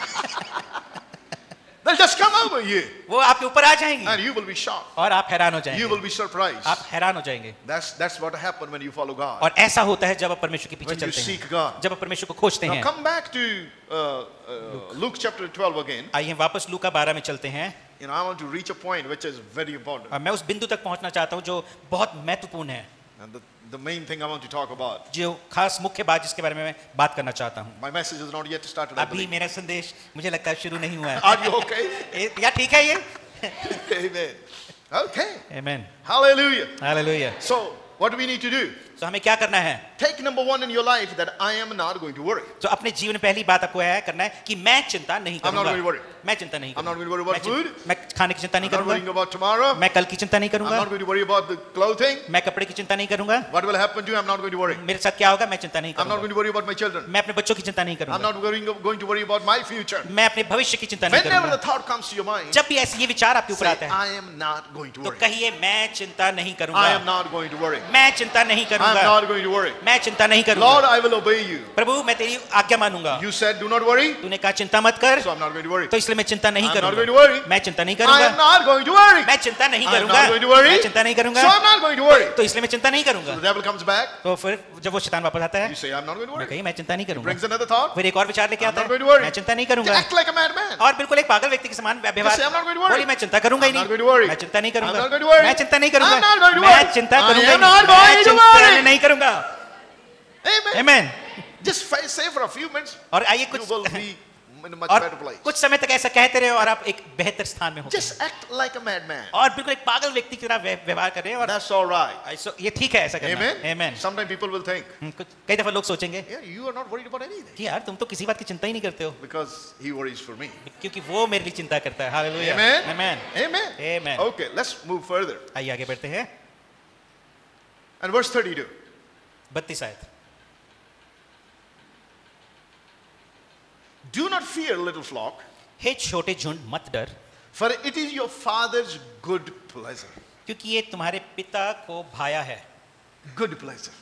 They'll just come over you वो आपके ऊपर आ जाएंगी and you will be shocked. और आप हैरान हो You जाएंगे, will be surprised. आप हैरान हो जाएंगे। That's what happened when you follow God. और ऐसा होता है जब आप परमेश्वर के पीछे When you चलते seek हैं, God. जब आप परमेश्वर को खोजते Now हैं। come back to Luke chapter 12 again. आइए वापस लूका 12 में चलते हैं You know, I want to reach a point which is very important. और मैं उस बिंदु तक पहुंचना चाहता हूं जो बहुत महत्वपूर्ण है, And the main thing I want to talk about. जो खास मुख्य बात जिसके बारे में मैं बात करना चाहता हूं। My message is not yet started. I अभी believe. मेरा संदेश मुझे लगता है शुरू नहीं हुआ है। Are you okay? या ठीक है ये? Amen. Okay. Amen. Hallelujah. Hallelujah. So, what do we need to do? तो हमें क्या करना है? Take number one in your life that I am not going to worry. तो अपने जीवन में पहली बात आपको है करना है कि मैं चिंता नहीं I'm not करूंगा। going to worry. मैं चिंता नहीं I'm not going to worry करूंगा। about food. मैं खाने की चिंता नहीं I'm not worrying करूंगा, about tomorrow. मैं कल की चिंता नहीं I'm करूंगा, not going to worry about the clothing. मैं कपड़े की चिंता नहीं करूंगा, What will happen to you? I'm not going to worry. मेरे साथ क्या होगा मैं चिंता नहीं I'm not करूंगा, going to worry about my children. मैं अपने बच्चों की चिंता नहीं I'm करूंगा, not going to worry about my future. मैं अपने भविष्य की चिंता नहीं Whenever the करूंगा। thought comes to your mind, जब भी ऐसे ये विचार आपके ऊपर say, आता है I am not going to तो worry. कहिए मैं चिंता नहीं I am करूंगा, not going to worry. मैं चिंता नहीं I am करूंगा, not going to worry. मैं चिंता नहीं Lord, करूंगा। I will obey you. प्रभु मैं तेरी आज्ञा मानूंगा। You said do not worry, तूने कहा चिंता मत कर, so I'm not going to worry. तो इसलिए मैं चिंता नहीं I'm not going to करूंगा। worry. मैं चिंता नहीं I am करूंगा, not going to worry. मैं चिंता नहीं I am करूंगा, not going to worry. मैं चिंता नहीं So करूंगा, I'm not going to worry. तो इसलिए मैं चिंता नहीं करूंगा। The devil comes back. तो फिर जब वो शैतान वापस आता है You say I'm not going to मैं worry. कहीं मैं चिंता नहीं करूंगा, Brings another thought. फिर एक और विचार लेके I'm आता not going to है worry. मैं चिंता नहीं To करूंगा act like a madman. और बिल्कुल एक पागल व्यक्ति के समान व्यवहार say, I'm not going to worry. बोली मैं चिंता करूंगा ही I'm not नहीं, going to worry. मैं चिंता नहीं I'm करूंगा, not going to worry. मैं चिंता नहीं करूंगा, I'm not going to मैं worry. चिंता I करूंगा am ही not नहीं, मैं going to चिंता worry. नहीं करूंगा। Amen. Amen. Just say for a few minutes, और आइए you will कुछ be in a much और better place. कुछ समय तक ऐसा कहते रहे और आप एक बेहतर स्थान में हो Just act like a madman. और बिल्कुल एक पागल व्यक्ति की तरह व्यवहार करें और That's all right. ये ठीक है ऐसा करना। Amen. Amen. Sometimes people will think, कई दफा लोग सोचेंगे yeah, you are not worried about anything कि यार तुम तो किसी बात की चिंता ही नहीं करते हो because he worries for me. क्योंकि वो मेरे लिए चिंता करता है। Hallelujah. Amen. Amen. Amen. Amen. Okay, let's move further. आइए आगे बढ़ते हैं। And verse 32. 32 आयत। Do not fear, little flock, हे छोटे झुंड मत डर, for it is your father's good pleasure. क्योंकि ये तुम्हारे पिता को भाया है। Good pleasure.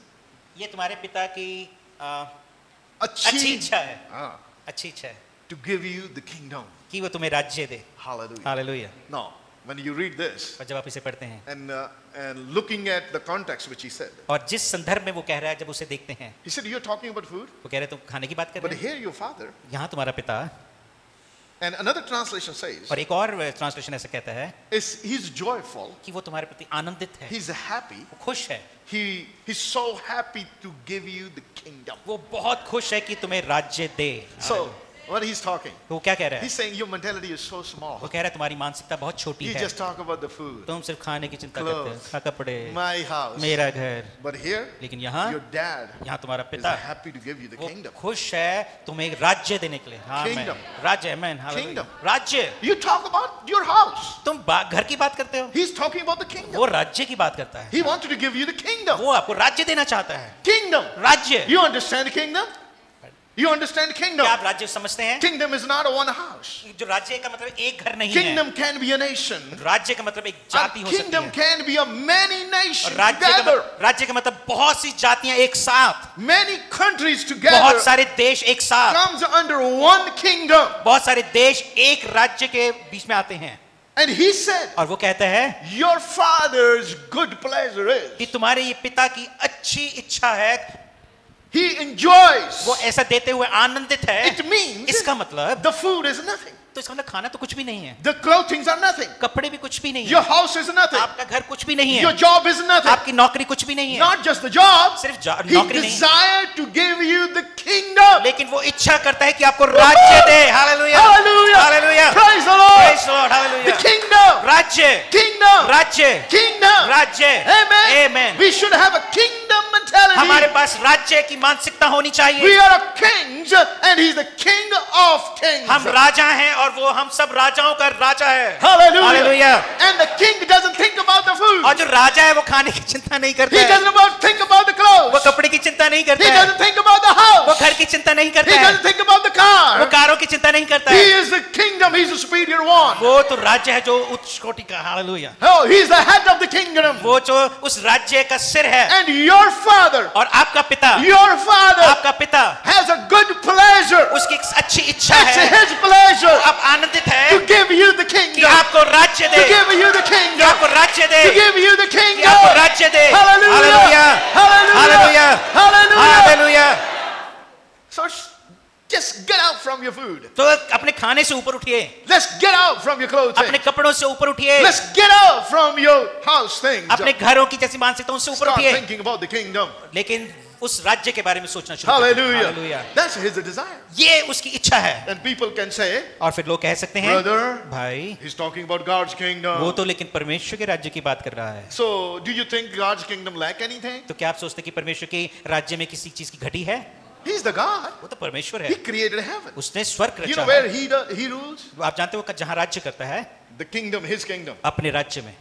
ये तुम्हारे पिता की अच्छी Achieve, इच्छा है, ah, अच्छी इच्छा है to give you the kingdom. कि वो तुम्हें राज्य दे। Hallelujah. Hallelujah. Now, when you read this और जब आप इसे पढ़ते हैं and looking at the context which he said, और जिस संदर्भ में वो कह रहा है जब उसे देखते हैं he said, you're talking about food, वो कह रहे हैं तुम खाने की बात कर but रहे हैं, here your father. यहाँ तुम्हारा पिता। And another translation says, और एक और ट्रांसलेशन ऐसा कहता है he's joyful, कि वो तुम्हारे प्रति आनंदित है, he's happy, वो खुश है, he's so happy to give you the kingdom. वो बहुत खुश है कि तुम्हें राज्य दे। So, when he's talking, तो वो क्या कह रहा है? he's saying your mentality is so small. वो कह रहा है तुम्हारी मानसिकता बहुत छोटी You है, just talk about the food, तुम सिर्फ खाने की चिंता करते हो, खा कपड़े, my house. मेरा घर। But here, लेकिन यहाँ your dad यहाँ तुम्हारा is पिता happy to give you the वो kingdom. खुश है तुम्हें राज्य देने के लिए। हाँ Kingdom. राज्य, amen, हालेलुया। Kingdom. राज्य। You talk about your house. तुम घर की बात करते हो, He's talking about the kingdom. वो राज्य की बात करता है, He wanted to give you the kingdom. वो आपको राज्य देना चाहता है। Kingdom. राज्य। You understand kingdom? You understand kingdom? क्या आप राज्य समझते हैं? Kingdom is not a one house. जो राज्य का मतलब एक घर नहीं है, Kingdom can be a nation. राज्य का मतलब एक जाति And हो सकती kingdom है। can be a many nations राज्य together. का मतलब बहुत सी जातियां एक साथ, Many countries बहुत together सारे देश एक साथ, comes under one kingdom. बहुत सारे देश एक राज्य के बीच में आते हैं। And he said, और वो कहता है your father's good pleasure कि is, तुम्हारे ये पिता की अच्छी इच्छा है, he enjoys. वो ऐसा देते हुए आनंदित है। It means इसका मतलब, the food is nothing. तो इसका मतलब खाना तो कुछ भी नहीं है, The clothings are nothing. कपड़े भी कुछ भी नहीं Your है, house is nothing. आपका घर कुछ भी नहीं Your है, job is nothing. आपकी नौकरी कुछ भी नहीं है। Not just the job. सिर्फ He नौकरी नहीं, desired to give you the kingdom. लेकिन वो इच्छा करता है कि आपको राज्य दे। Hallelujah, Hallelujah. Hallelujah, Praise the Lord. Praise the Lord, The hallelujah. kingdom. राज्य, Kingdom. राज्य, Kingdom. राज्य, Amen. Amen. We should have a kingdom mentality. हमारे पास राज्य की मानसिकता होनी We चाहिए। are kings and he's the king of kings. हम राजा हैं और वो हम सब राजाओं का राजा है। Hallelujah. Hallelujah. And the king doesn't think about the food. और जो राजा है वो खाने की चिंता नहीं करता He है, doesn't think about the clothes. वो कपड़े की चिंता नहीं He करता है, doesn't think about the वो house. घर की चिंता नहीं He करता है, doesn't think about the वो car. कारों की चिंता नहीं करता He है। is the kingdom. He's the superior one. वो तो राज्य है जो उच्च कोटि का। Hallelujah. Oh, he's the head of the kingdom. वो जो उस राज्य का सिर है। And your father, और आपका पिता, your father आपका पिता, has a good pleasure. उसकी एक अच्छी इच्छा It's है, his pleasure आप आनंदित to है give you the कि kingdom. आपको राज्य To they, give you the कि kingdom. आपको राज्य दे, To give you the कि kingdom. आपको राज्य दे। Hallelujah. Hallelujah, Hallelujah. Hallelujah. Hallelujah. So just get out from your food. तो अपने खाने से ऊपर उठिए, Let's get out from your clothing. अपने कपड़ों से ऊपर उठिए, Let's get out from your house things. अपने घरों की जैसी मानसिकता उनसे ऊपर Start उठिए, thinking about the kingdom. लेकिन उस राज्य के बारे में सोचना शुरू करें। Hallelujah. Hallelujah. That's his desire. ये उसकी इच्छा है। And people can say, और फिर लोग कह सकते हैं, brother, भाई he's talking about God's वो kingdom. तो लेकिन परमेश्वर के राज्य की बात कर रहा है। So, do you think God's kingdom lack anything? तो क्या आप सोचते हैं कि परमेश्वर के राज्य में किसी चीज की घटी है? He's the God. वो तो परमेश्वर He है, created heaven. उसने स्वर्ग You know रचा where है। he rules? आप जानते हो जहाँ राज्य करता है, The kingdom, his kingdom. अपने राज्य में।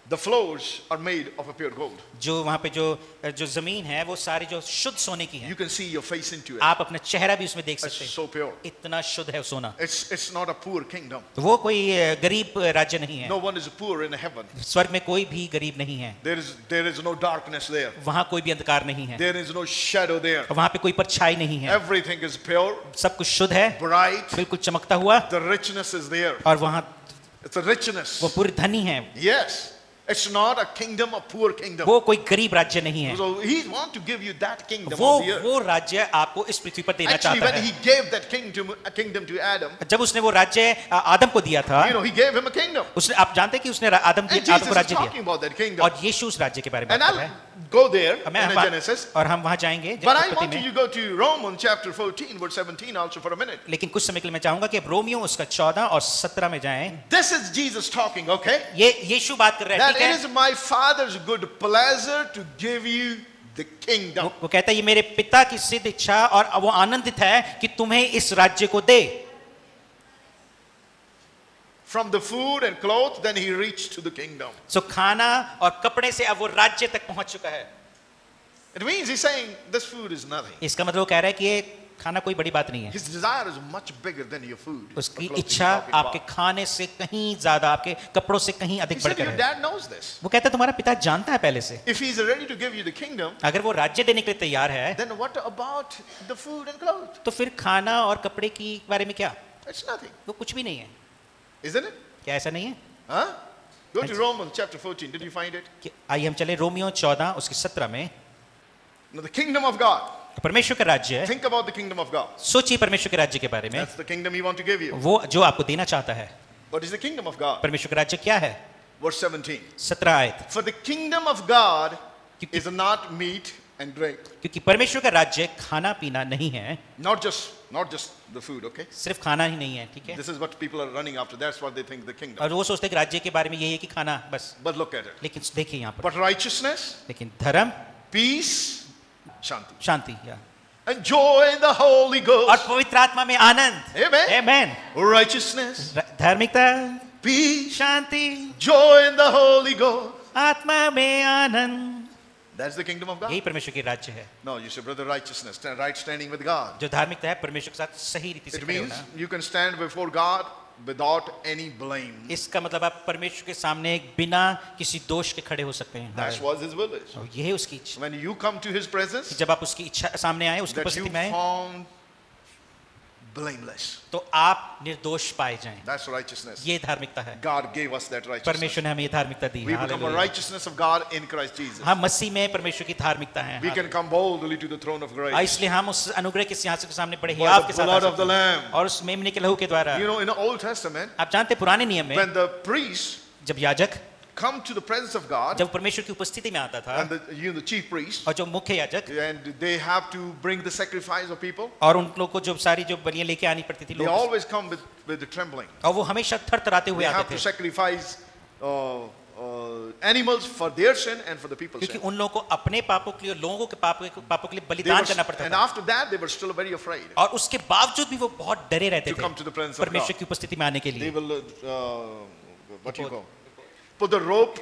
The floors are made of a pure gold. जो वहाँ पे जो जमीन है वो सारी जो शुद्ध सोने की है। You can see your face into it. आप अपना चेहरा भी उसमें देख It's सकते हैं, so pure. इतना शुद्ध है सोना। It's not a poor kingdom. वो कोई गरीब राज्य नहीं है, No one is poor in heaven. स्वर्ग में कोई भी गरीब नहीं है, There is no darkness there. वहाँ कोई भी अंधकार नहीं है, There is no shadow there. वहाँ पे कोई परछाई नहीं है, Everything is pure, सब कुछ शुद्ध है, bright. बिल्कुल चमकता हुआ, The richness is there. और वहाँ It's a richness. वो पूरी धनी है। Yes. It's not a kingdom, a poor kingdom. वो कोई गरीब राज्य नहीं है, So he wants to give you that kingdom वो of the earth. वो राज्य आपको इस पृथ्वी पर देना Actually, चाहता when है। he gave that kingdom to Adam, जब उसने वो राज्य आदम को दिया था, you know, he gave him a kingdom. उसने, आप जानते हैं कि उसने आदम And को Jesus is राज्य दिया, talking about that kingdom. और यीशु उस राज्य के बारे में And बात कर रहा I'll है। go there in मैं Genesis. और हम वहाँ जाएंगे But I उत्पत्ति want में, you to go to Romans chapter 14, verse 17 also for a minute. लेकिन कुछ समय के लिए मैं चाहूंगा कि अब रोमियो उसका 14 और 17 में जाएं। This is Jesus talking, okay? ये यीशु बात कर रहा है, That ठीक it है? is my Father's good pleasure to give you the kingdom. वो कहता है ये मेरे पिता की सिद्ध इच्छा और वो आनंदित है कि तुम्हें इस राज्य को दे। From the food and clothes, then he reached to the kingdom. सो खाना और कपड़े से अब वो राज्य तक पहुंच चुका है। It means he's saying this food is nothing. इसका मतलब वो कह रहा है कि ये खाना कोई बड़ी बात नहीं है, His desire is much bigger than your food. or उसकी clothing इच्छा you're talking about. आपके खाने से कहीं ज्यादा, आपके कपड़ों से कहीं He अधिक said बढ़कर your है। dad knows this. वो कहता है तुम्हारा पिता जानता है पहले से, If he's ready to give you the kingdom, अगर वो राज्य देने के लिए तैयार है, then what about the food and clothes? तो फिर खाना और कपड़े की बारे में क्या? It's nothing, वो कुछ भी नहीं है। isn't it? क्या ऐसा नहीं है? Huh? Go to Romans chapter 14. Did you find it? कि आइए हम चले रोमियो 14 उसके 17 में। Now the kingdom of God. परमेश्वर का राज्य है, Think about the kingdom of God. सोचिए परमेश्वर के राज्य के बारे में, That's the kingdom he wants to give you. वो जो आपको देना चाहता है। What is the kingdom of God? परमेश्वर का राज्य क्या है? Verse 17. 17 आयत। For the kingdom of God is not meat and drink. क्योंकि परमेश्वर का राज्य खाना पीना नहीं है, Not just the food, okay? सिर्फ खाना ही नहीं है, ठीक है? This is what people are running after. That's what they think the kingdom. और वो सोचते हैं कि राज्य के बारे में यही है कि खाना बस। But look at it. लेकिन देखिए यहाँ पर, But righteousness, लेकिन धर्म, peace, shanti, शांति या and joy in the Holy और Ghost. पवित्र आत्मा में आनंद। Amen. आमेन। Righteousness, धार्मिकता, peace, Shanti, joy in the Holy Ghost. आत्मा में आनंद, That's the kingdom of God. यही परमेश्वर की राज्य है। No, you say, brother, righteousness, right standing with God. जो धार्मिकता है परमेश्वर के साथ सही रीति से It खड़े means होना। you can stand before God without any blame. इसका मतलब आप परमेश्वर के सामने बिना किसी दोष के खड़े हो सकते हैं। That's what His will is. और यही उसकी इच्छा, When you come to His presence, जब आप उसकी इच्छा सामने आए, उसकी that you उपस्थिति में आए, found blameless. तो आप निर्दोष पाए जाएं। That's righteousness. ये धार्मिकता है। God gave us that righteousness. परमेश्वर ने हमें ये धार्मिकता दी We है। become a hallelujah. righteousness of God in Christ Jesus. हम मसीह में परमेश्वर की धार्मिकता है। We can come boldly to the throne of grace. इसलिए हम उस अनुग्रह के सिंहासन के सामने बड़े By हियाव the के साथ blood आ of the सकते हैं। Lamb. और उस मेमने के लहू के द्वारा। You know, in the Old Testament, आप जानते हैं पुराने नियम में when the priests जब याजक come to the presence of God, जब परमेश्वर की उपस्थिति में आता था and the chief priest, और जो मुख्य याजक and they have to bring the sacrifice of people, और उन लोग को जो सारी जो बलियां लेके आनी पड़ती थी they लोग always come with the trembling. और वो हमेशा थरथराते हुए They have आते to थे sacrifice animals for their sin and for the people's क्योंकि sin. उन लोगों को अपने पापों के लिए लोगों के पापों के लिए बलिदान करना पड़ता And था after that, they were still very afraid और उसके बावजूद भी वो बहुत डरे रहते to come थे to the presence of God. परमेश्वर की उपस्थिति में आने के They लिए will, what do you call? Put the rope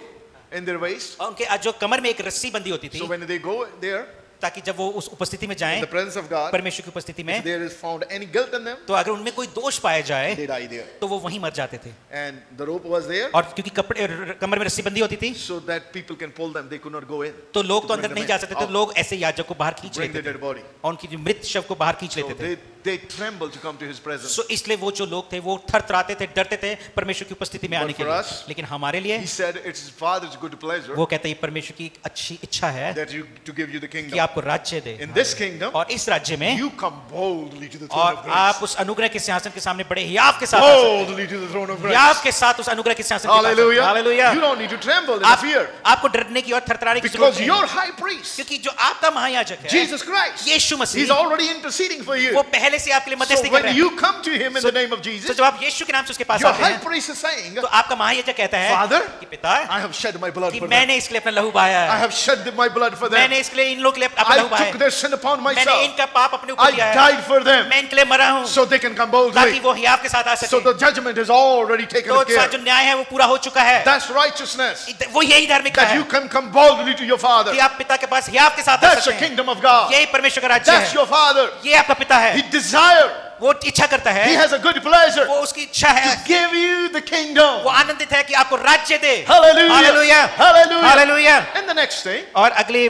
in their waist. और उनके जो कमर में एक रस्सी बंधी होती थी So when they go there, ताकि जब वो उस उपस्थिति में in जाएं the presence of God, परमेश्वर की उपस्थिति में if there is found any guilt in them, तो अगर उनमें कोई दोष पाया जाए they die there. तो वो वहीं मर जाते थे And the rope was there, और क्योंकि कपड़े कमर में रस्सी बंधी होती थी so that people can pull them. They could not go in. तो लोग तो bring अंदर them नहीं in. जा सकते थे Out. लोग ऐसे याजक को बाहर खींच Bring लेते the थे dead body. और उनकी जो मृत शव को बाहर खींच So लेते थे they tremble to come to His presence. सो इसलिए वो जो लोग थे वो थरथराते थे डरते थे परमेश्वर की उपस्थिति में But आने के for लिए us, लेकिन हमारे लिए He said it's His Father's good pleasure वो कहते हैं ये परमेश्वर की एक अच्छी इच्छा है that to give you the कि kingdom. आपको राज्य दे In this kingdom, और इस राज्य में you come boldly to the throne और of grace. आप उस अनुग्रह के सिंहासन के सामने बड़े हियाव के साथ आ सकते हैं। Boldly to the throne of grace. हियाव के साथ उस अनुग्रह के सिंहासन के पास Hallelujah. Hallelujah You don't need to tremble in fear आपको डरने की और थरथराने की because जरूरत नहीं your high priest, क्योंकि जो आपका महायाजक है Jesus Christ, Yeshu He's Masih already interceding for you. वो पहले से आपके लिए So मध्यस्थी कर when रहे हैं you come to Him in So- the name of तो Jesus, जब आप यीशु के नाम से उसके पास your आते high हैं priest is saying, तो आपका महायाजक कहता है Father, कि पिता I have shed my blood कि for them. मैंने इसके लिए अपना लहू बहाया I है have shed my blood for them. मैंने इसके लिए इन लोगों के लिए अपना लहू I बहाया took है their sin upon मैंने myself. इनका पाप अपने ऊपर I लिया है died for them मैं इनके लिए मरा हूँ so they can come ताकि boldly. वो हियाव के साथ आ So सके the judgment is already taken तो care जो of. न्याय है वो पूरा हो चुका है That's righteousness. वो यही धार्मिकता That है you can come boldly to your Father. कि आप पिता के पास हियाव के साथ आ That's the सकते हैं kingdom of God. यही परमेश्वर का राज्य That's है your Father. ये आपका पिता है He desires, वो इच्छा करता है He has a good pleasure वो उसकी इच्छा है to give you the kingdom. वो आनंदित है कि आपको राज्य दे Hallelujah. Hallelujah Hallelujah. Hallelujah And the next thing, और अगले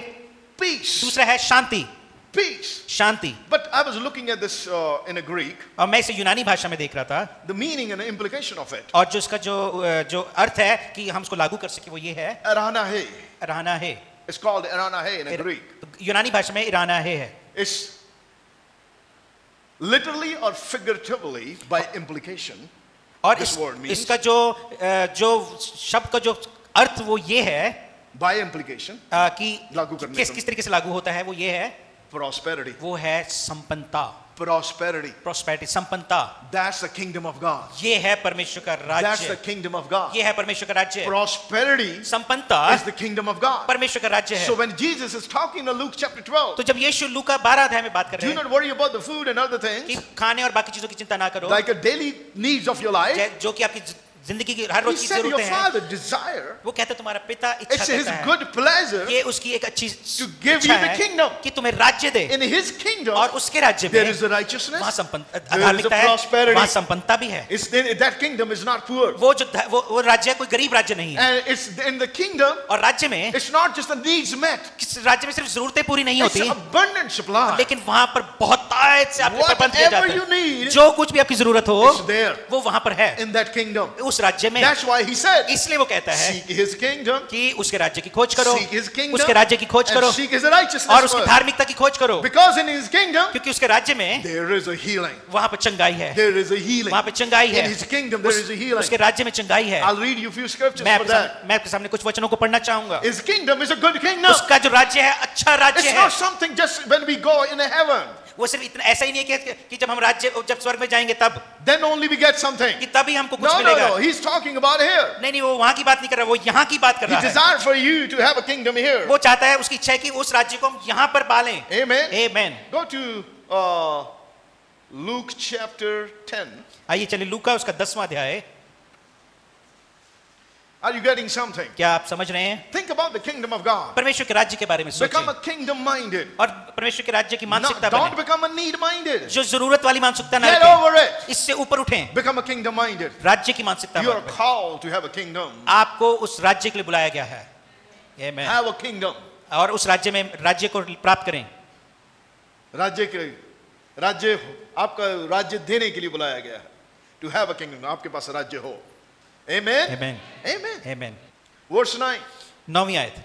peace. दूसरा है शांति Peace. Shanti But I was looking at this in a Greek, और मैं इसे यूनानी भाषा में देख रहा था the meaning and the implication of it. और जो इसका जो अर्थ है कि हम उसको लागू कर सके वो ये है Aranahe. रहना है It's called Aranahe in a Greek. यूनानी भाषा में इराना है It's literally or figuratively by implication. और This word means- इसका जो शब्द का जो अर्थ वो ये है By implication, कि लागू करने किस का। किस तरीके से लागू होता है वो ये है prosperity. वो है संपन्नता Prosperity. प्रोस्पेरिटी संपन्नता That's the kingdom of God. ये है परमेश्वर का That's the राज्य kingdom of God. ये है परमेश्वर का राज्य Prosperity संपन्नता is the kingdom of God. परमेश्वर का राज्य है So when Jesus is talking in Luke chapter 12, तो जब यीशु लूका 12 अध्याय में बात कर do रहे not हैं worry about the food and other कि things, खाने और बाकी चीजों की चिंता ना करो like a daily needs of your life. जो कि आपकी जिंदगी की हर He रोज की said your जरूरतें हैं Father desire. वो कहते तुम्हारा पिता इच्छा It's His करता है good pleasure ये उसकी एक अच्छी to give इच्छा you the है kingdom. कि तुम्हें राज्य दे In His kingdom, और उसके राज्य there में is a righteousness. वहाँ संपन्नता There is a धार्मिकता है prosperity. वहाँ संपन्नता भी है That kingdom is not poor. वो राज्य कोई गरीब राज्य नहीं है And it's in the kingdom, और राज्य में it's not just the needs met. किस राज्य में सिर्फ जरूरतें पूरी नहीं It's होती abundant supply. लेकिन वहाँ पर बहुत से आपके प्रबंध किया Whatever जाता you है need, जो कुछ भी आपकी जरूरत हो it's there वो वहाँ पर है in that kingdom. उस राज्य में That's why He said, इसलिए वो कहता है seek His kingdom, कि उसके राज्य की खोज करो seek His kingdom, उसके राज्य की खोज करो and seek His righteousness और उसकी first. धार्मिकता की खोज करो Because in His kingdom, क्योंकि उसके राज्य में there is a healing. वहाँ पर चंगाई है There is a healing. वहाँ पे चंगाई है In His kingdom, there is a healing. उसके राज्य में चंगाई है I'll read you a few scriptures मैं for आपके that. मैं आपके सामने कुछ वचनों को पढ़ना चाहूंगा His kingdom is a good kingdom. उसका जो राज्य है अच्छा राज्य It's है not something just when we go in heaven, वो सिर्फ इतना ऐसा ही नहीं है कि जब हम जब स्वर्ग में जाएंगे तब then only we get something. कि तभी हमको कुछ No, मिलेगा no. He's talking about here. नहीं वो वहां की बात नहीं कर रहा वो यहाँ की बात कर He रहा है desires for you to have a kingdom here. वो चाहता है उसकी इच्छा है कि उस राज्य को हम यहाँ पर पालें Amen. Amen Go to Luke chapter 10. आइए चलिए लूका उसका 10वां अध्याय Are you getting something? क्या आप समझ रहे हैं Think about the kingdom of God. परमेश्वर के राज्य के बारे में Become a सोचें kingdom minded. और परमेश्वर के राज्य की मानसिकता Don't बने become a need minded. जो जरूरत वाली मानसिकता ना Get रखें over it. इससे ऊपर उठें Become a kingdom minded. राज्य की मानसिकता You are बने called to have a kingdom. आपको उस राज्य के लिए बुलाया गया है आमेन Have a kingdom. और उस राज्य में राज्य को प्राप्त करें राज्य के राज्य आपका राज्य देने के लिए बुलाया गया है. To have a kingdom. आपके पास राज्य हो. Amen. Amen. Amen. Amen. Verse 9. 9वीं आयत.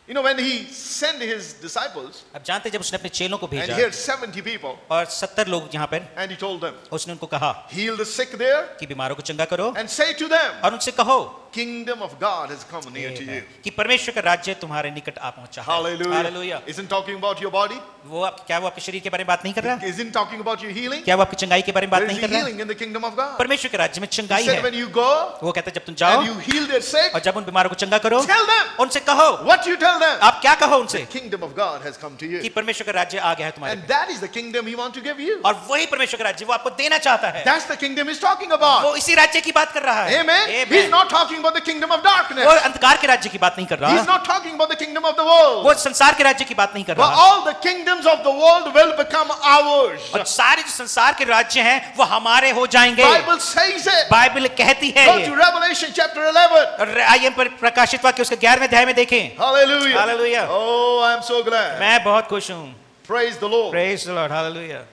You know, when he sent his disciples, अब जानते हैं जब उसने अपने चेलों को and भेजा he had 70 people, और 70 लोग यहाँ पर, and he told them, उसने उनको कहा heal the sick there, कि बीमारों को चंगा करो and say to them, और उनसे कहो kingdom of God has come near to you. कि परमेश्वर का राज्य तुम्हारे निकट आ पहुंचा है. Hallelujah. Hallelujah. Isn't talking about your body? क्या वो आपके शरीर के बारे में बात नहीं कर रहा? Isn't talking about your healing? क्या वो आपकी चंगाई के बारे में बात There is नहीं कर रहा? healing in the kingdom of God. परमेश्वर के राज्य में He चंगाई said है. when you go वो कहता है जब तुम जाओ and you heal their sick, और जब उन बीमारों को चंगा करो, tell them. उनसे कहो. What you tell them? आप क्या कहो उनसे? Kingdom of God has come to कि you. परमेश्वर का राज्य आ गया है तुम्हारे And पे. that is the kingdom he wants to give you. और वही परमेश्वर का राज्य वो आपको देना चाहता है. That's the kingdom he's talking about. वो इसी राज्य की बात कर रहा है. Amen. He's not talking about the kingdom of वो darkness. अंधकार के राज्य की बात नहीं कर He's रहा. not talking about the kingdom of the world. वो संसार के राज्य की बात नहीं कर But रहा. all the kingdoms of the world will become ours. और सारे जो संसार के राज्य हैं वो हमारे हो जाएंगे. Bible says it. बाइबल कहती है Go ये. to Revelation chapter 11. और आइए पर प्रकाशित वाक्य उसके 11वें अध्याय में देखें. Hallelujah. Hallelujah. Oh, I'm so glad. मैं बहुत खुश हूँ. Praise the Lord. Praise the Lord. Hallelujah.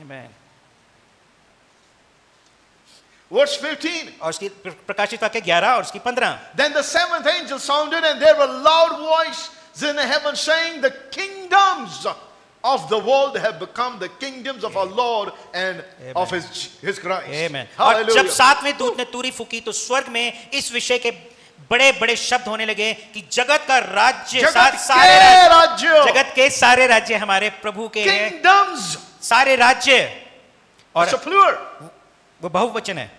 Amen. Verse 15. और उसकी प्रकाशित वाक्य 11 और उसकी 15. Then the seventh angel sounded, and there were loud voices in the heaven saying, the kingdoms of the world have become the kingdoms of our Lord and of his Christ. Amen. और जब Hallelujah. 7वें दूत ने तुरी फूकी तो स्वर्ग में इस विषय के बड़े बड़े शब्द होने लगे कि जगत का राज्य जगत के सारे राज्य हमारे प्रभु के हैं. Kingdoms. सारे राज्य. और It's a plural. वो बहुवचन है.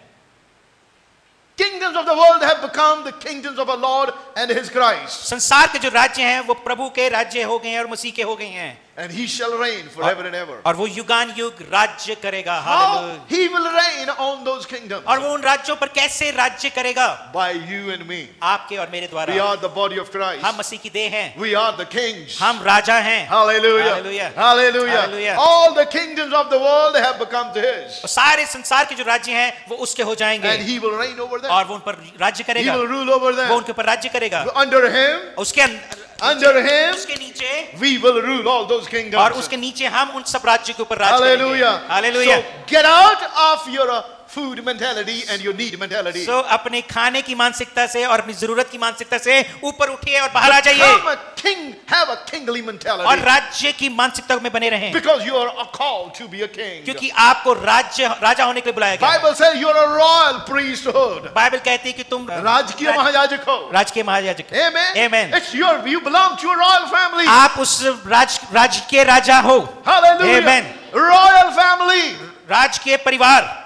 Kingdoms of the world have become the kingdoms of our Lord and his Christ. संसार के जो राज्य हैं वो प्रभु के राज्य हो गए हैं और मसीह के हो गए हैं. And he shall reign forever and ever. और वो युगान युग राज्य करेगा. How he will reign on those kingdoms? और वो उन राज्यों पर कैसे राज्य करेगा? By you and me. आपके और मेरे द्वारा. We are the body of Christ. हम मसीह की देह हैं. We are the kings. हम राजा हैं. Hallelujah. Hallelujah. Hallelujah. Hallelujah. All the kingdoms of the world have become to his. और सारे संसार के जो राज्य हैं वो उसके हो जाएंगे. And he will reign over them. और वो उन पर राज्य He करेगा. will rule over वो them. उनके ऊपर राज्य करेगा. Under him, under him, उसके नीचे we will rule all those kingdoms. और उसके नीचे हम उन सब राज्यों के ऊपर राज्य Hallelujah. करेंगे. Hallelujah. So get out of your food mentality and your need mentality. So अपने खाने की मानसिकता से और अपनी जरूरत की मानसिकता से ऊपर उठिए और बाहर आ जाइए. Become a king, have a kingly mentality. और राज्य की मानसिकता में बने रहें. Because you are called to be a king. क्योंकि आपको राजा होने के लिए बुलाया गया. Bible says you are a royal priesthood. Bible कहती है कि तुम राजकीय महायाजक हो. राजकीय महायाजक. Amen. Amen. It's you belong to a royal family. आप उस राजकीय राजा हो. Hallelujah. Amen. Royal family. राजकीय परिवार.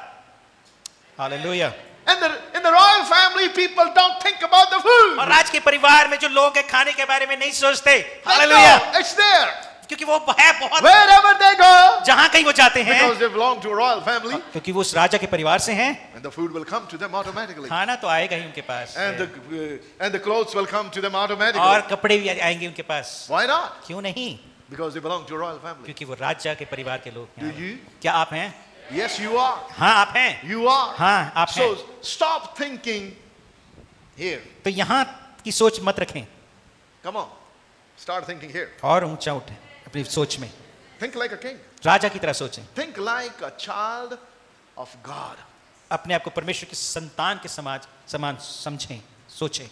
Hallelujah. And in the royal family, people don't think about the food. और राज के परिवार में जो लोग हैं खाने के बारे में नहीं सोचते. They Hallelujah. know, it's there. क्योंकि वो है बहुत. Wherever they go. जहाँ कहीं वो जाते हैं. Because they belong to a royal family. क्योंकि वो उस राजा के परिवार से हैं. And the food will come to them automatically. खाना तो आएगा ही उनके पास. And the clothes will come to them automatically. और कपड़े भी आएंगे उनके पास. Why not? क्यों नहीं? Because they belong to a royal family. क्योंकि वो राजा के परिवार के लोग Do हैं. you? क्या आप हैं? Yes, you are. हाँ आप हैं. You are. हाँ आप हैं. So stop thinking here. तो यहाँ की सोच मत रखें. Come on. Start thinking here. और ऊंचा उठें अपनी सोच में. Think like a king. राजा की तरह सोचें. Think like a child of God. अपने आप को परमेश्वर की संतान के समान समझें, सोचें.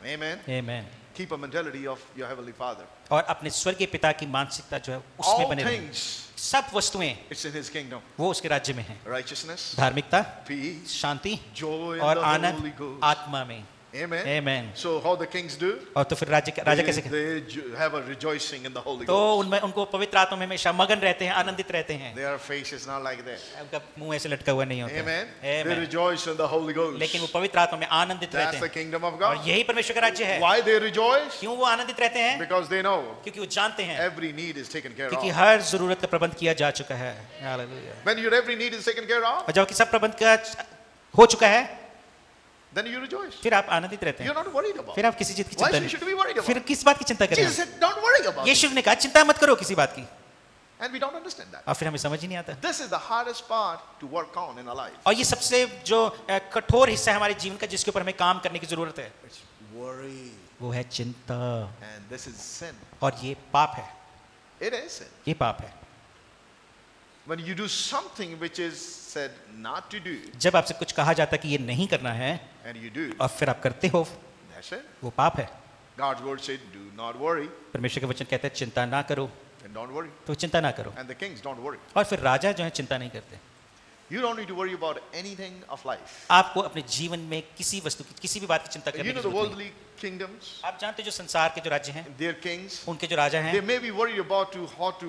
Amen. Amen. Keep a mentality of your heavenly Father. और अपने स्वर्गीय पिता की मानसिकता जो है उसमें All बने रहें. things, सब वस्तुएं it's in His kingdom. वो उसके राज्य में हैं. Righteousness, धार्मिकता, peace, शांति joy, और and the Holy Anand Ghost. आत्मा में. Amen. Amen. So how the kings do? और तो फिर राजा कैसे करते? They have a rejoicing in the Holy तो Ghost. उनमें उनको पवित्र आत्मा में हमेशा मगन रहते हैं, आनंदित रहते हैं. Their face is not like that. उनका मुंह ऐसे लटका हुआ नहीं होता. Amen. They Amen. rejoice in the Holy Ghost. लेकिन वो पवित्र आत्मा में आनंदित रहते That's the हैं. kingdom of और God. यही परमेश्वर का राज्य है. Why they rejoice? क्यों वो आनंदित रहते हैं? Because they know क्योंकि वो जानते हैं every need is taken care क्योंकि of. हर जरूरत का प्रबंध किया जा चुका है. Hallelujah. When your every need is taken care of, और जब कि सब प्रबंध का हो चुका है then you rejoice. फिर आप आनंदित रहते You're हैं. not worried about फिर it. आप किसी चीज की Why चिंता should नहीं. we worry about फिर it? किस बात की चिंता करें? Jesus said, don't worry about it. यीशु ने कहा चिंता मत करो किसी बात की. And we don't understand that. और फिर हमें समझ ही नहीं आता. This is the hardest part to work on in our life. और ये सबसे जो कठोर हिस्सा है हमारे जीवन का जिसके ऊपर हमें काम करने की जरूरत है It's worry. वो है चिंता. And this is sin. और ये पाप है. It is sin. ये पाप है. when you do something which is said not to do, जब आपसे कुछ कहा जाता है कि ये नहीं करना है and you do, और फिर आप करते हो, that's it. वो पाप है। God's word said, do not worry, परमेश्वर का वचन कहता है चिंता ना करो, and don't worry. तो चिंता ना करो। And the kings don't worry. और फिर राजा जो है चिंता नहीं करते। You don't need to worry about anything of life. आपको अपने जीवन में किसी वस्तु की, किसी भी बात की चिंता करने You की know the जरूरत नहीं। worldly kingdoms, आप जानते हैं जो संसार के जो राज्य हैं, their kings, उनके जो राजा they हैं, may be worried about how to,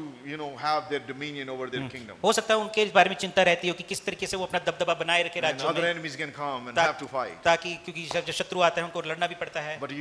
have their dominion over their kingdom. हो सकता है उनके इस बारे में चिंता रहती हो कि किस तरीके से वो अपना दबदबा बनाए रखे And राज्यों other में, enemies can come and ता- have to fight. ताकि क्योंकि जब शत्रु आते हैं उनको लड़ना भी पड़ता है। But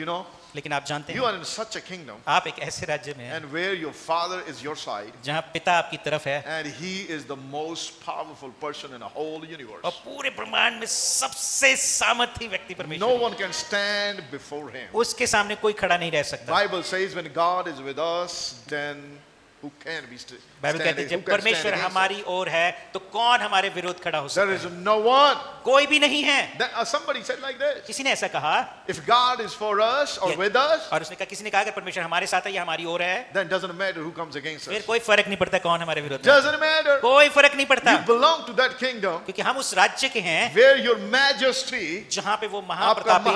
लेकिन आप जानते you हैं are in such a kingdom, आप एक ऐसे राज्य में हैं and where your father is your side, जहाँ पिता आपकी तरफ है and he is the most powerful person in the whole universe. और पूरे ब्रह्मांड में सबसे सामर्थी व्यक्ति No परमेश्वर one can stand before him. उसके सामने कोई खड़ा नहीं रह सकता। Bible says when God is with us, then who can be Bible कहते हैं who जब can stand परमेश्वर against us? हमारी ओर है तो कौन हमारे विरोध खड़ा हो There सकता is है? no one. कोई भी नहीं है। Then, somebody said like this: किसी ने ऐसा कहा if God is for us or Yeah. with us, और उसने कहा, किसी ने कहा कि परमेश्वर हमारे साथ है या हमारी ओर है, then doesn't matter who comes against फिर us. कोई फर्क नहीं पड़ता कौन हमारे विरोध में। Doesn't matter. कोई फर्क नहीं पड़ता You belong to that kingdom क्योंकि हम उस राज्य के हैं where your majesty जहाँ पे वो आपका महाप्रतापी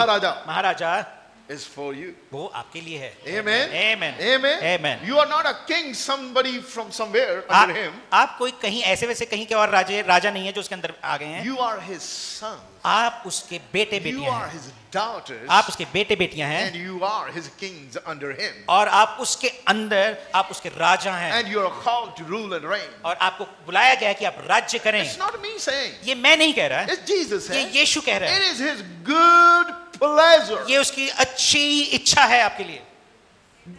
महाराजा is for you. वो आपके लिए है। Amen. Amen. Amen. Amen. You are not a king, somebody from somewhere under him. आप कोई कहीं ऐसे वैसे कहीं के और राजा नहीं है जो उसके अंदर आ गए हैं। You are his son. आप उसके बेटे You बेटियां are हैं। his daughters. आप उसके बेटे बेटियां And हैं you are his kings under him. और आप उसके अंदर आप उसके राजा हैं And you are called to rule and reign. और आपको बुलाया गया है कि आप राज्य करें। It's not me saying. ये मैं नहीं कह रहा, It's Jesus ये saying. यीशु कह रहा It है। is his good pleasure. ये उसकी अच्छी इच्छा है आपके लिए।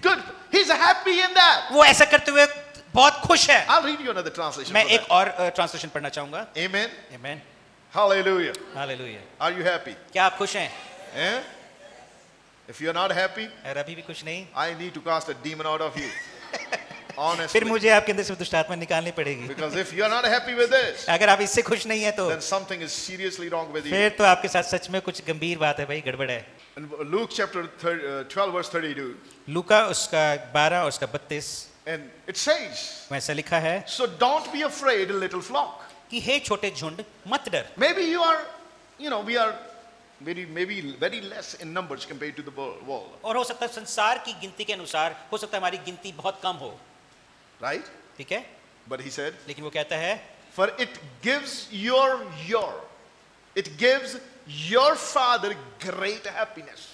Good. He's happy in that. वो ऐसा करते हुए बहुत खुश है। I'll read you another translation. मैं for एक that. और ट्रांसलेशन पढ़ना चाहूंगा। Amen. Amen. Hallelujah. Hallelujah. Are you happy? क्या आप खुश हैं? Eh? If you're not happy, और अभी भी खुश नहीं? I need to cast a demon out of you. फिर Honestly. मुझे आपके अंदर से दुष्ट आत्मा निकालनी पड़ेगी। Because if you're not happy with this, अगर आप इससे खुश नहीं है तो then something is seriously wrong with you. फिर तो आपके साथ सच में कुछ गंभीर बात है भाई, गड़बड़ है। In Luke chapter 12 verse 32, लूका उसका 12 और उसका 32 and it says, वैसा लिखा है so don't be afraid, little flock. कि हे छोटे झुंड मत डर। Maybe you are, we are maybe very less in numbers compared to the world, और हो सकता है संसार की गिनती के अनुसार हो सकता है हमारी गिनती बहुत कम हो, right? ठीक है? But he said, लेकिन वो कहता है for it gives your father great happiness.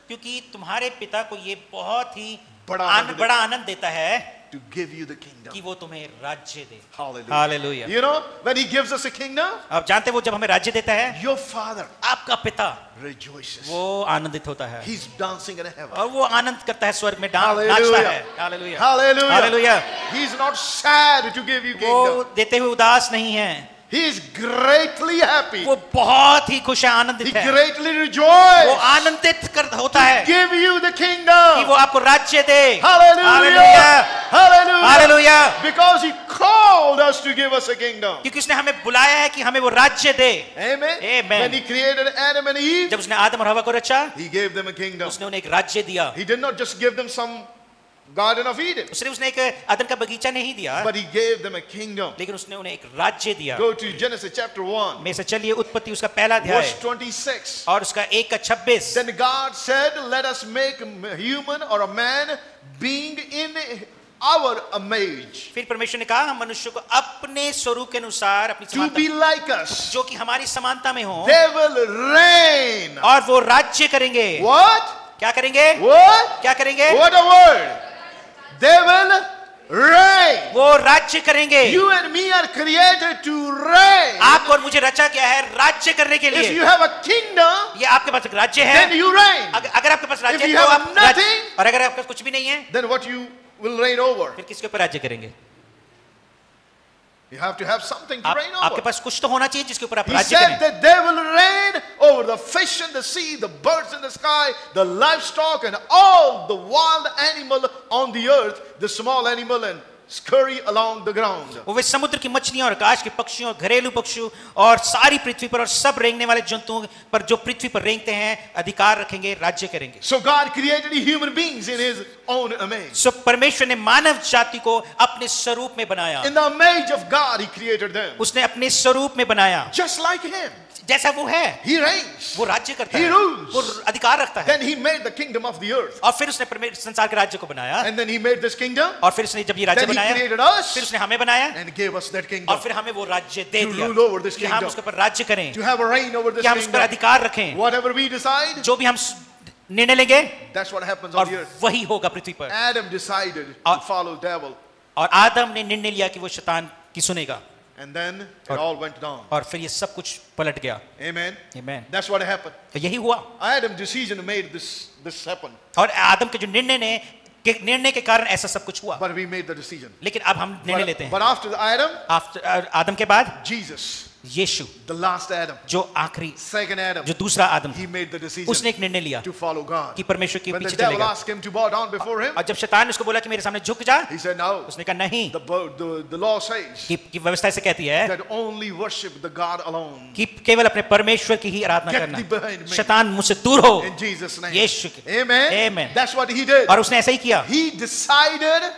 क्योंकि तुम्हारे पिता को ये बहुत ही बड़ा आनंद देता है To give you the kingdom. कि वो तुम्हें राज्य दे। Hallelujah. Hallelujah. You know, when he gives us a kingdom, आप जानते हैं वो जब हमें राज्य देता है, your father आपका पिता rejoices. वो आनंदित होता है He's dancing in heaven. और वो आनंद करता है, स्वर्ग में नाचता Hallelujah. है। Hallelujah. Hallelujah. Hallelujah. He's not sad to give you वो kingdom. देते हुए उदास नहीं है, He is greatly happy. वो बहुत ही खुश है, He आनंदित है, greatly वो rejoices आनंदित होता है give you the कि kingdom. वो आपको राज्य दे। Hallelujah. Hallelujah. Hallelujah. Because he called us to give us a kingdom. क्योंकि उसने हमें बुलाया है कि हमें वो राज्य दे। Amen. Amen. When he created Adam and Eve, जब उसने आदम और हवा को रचा, he gave them a kingdom. उसने उन्हें एक राज्य दिया। He did not just give them some Garden of Eden, उसने एक अदन का बगीचा नहीं दिया, but he gave them a kingdom. लेकिन उसने उन्हें एक राज्य दिया। Go to Genesis chapter 1, में से चलिए उत्पत्ति उसका पहला verse अध्याय 26. और उसका 1 का 26। Then God said, let us make a human or a man being in our image, फिर परमेश्वर ने कहा हम मनुष्य को अपने स्वरूप के अनुसार अपनी to be समानता like us. जो कि हमारी समानता में हो, They will reign. और वो राज्य करेंगे। What? क्या करेंगे? What? क्या करेंगे? What a word. They will reign. वो राज्य करेंगे। You and me are created to reign. आपको और मुझे रचा गया है राज्य करने के If लिए। you have a kingdom, ये आपके पास एक राज्य है, then you reign. अगर आपके पास राज्य If है you तो have आप nothing, राज्य, और अगर आपके पास कुछ भी नहीं है then what you will reign over? फिर किसके ऊपर राज्य करेंगे? You have to have something to reign आपके over. पास कुछ तो होना चाहिए जिसके ऊपर आप He राज्य said करें। that they will reign over the fish in the sea, the birds in the sky, the livestock, and all the wild animal on the earth, the small animal and scurry along the ground. वो वे समुद्र की मछलियों और आकाश के पक्षियों, घरेलू पक्षियों और सारी पृथ्वी पर और सब रेंगने वाले जंतुओं पर जो पृथ्वी पर रेंगते हैं अधिकार रखेंगे, राज्य करेंगे. So God created human beings in His own image. सो परमेश्वर ने मानव जाति को अपने स्वरूप में बनाया. In the image of God, He created them. उसने अपने स्वरूप में बनाया. Just like Him. जैसा वो है. He reigns. वो राज्य करता He है. rules. वो अधिकार रखता है. Then He made the kingdom of the earth. और फिर उसने संसार के राज्य को बनाया. And then He made this kingdom. और फिर उसने जब ये राज्य Then He बनाया, created us. फिर उसने हमें बनाया And gave us that और kingdom. फिर हमें वो राज्य दे To दिया rule over this कि हम kingdom. उसके ऊपर राज्य करें, To have a reign over this कि हम उस पर kingdom. अधिकार रखें. Whatever we decide, जो भी हम निर्णय लेंगे that's what happens on और the earth. वही होगा पृथ्वी पर. Adam decided और- to follow devil. और आदम ने निर्णय लिया कि वो शैतान की सुनेगा And then it और- all went down. और फिर ये सब कुछ पलट गया. Amen. Amen. That's what happened. तो यही हुआ. Adam's decision made this happen. और आदम के जो निर्णय के कारण ऐसा सब कुछ हुआ. But we made the decision. लेकिन अब हम निर्णय लेते हैं. But after Adam, आदम के बाद Jesus, Yeshu, the last Adam, जो आखिरी, second Adam, जो दूसरा आदम he था, made the decision उसने एक निर्णय लिया to follow God. कि परमेश्वर के When the पीछे devil चलेगा. asked him to bow down before him, और जब शैतान ने उसको बोला कि मेरे सामने झुक जा, he said, no. उसने कहा नहीं. The law says कि व्यवस्था ऐसे कहती है that only worship the God alone. कि केवल अपने परमेश्वर की ही आराधना Get करना. thee behind me. शैतान मुझसे दूर हो. In Jesus' name. यीशु के. Amen. Amen. That's what he did. और उसने ऐसा ही किया. He decided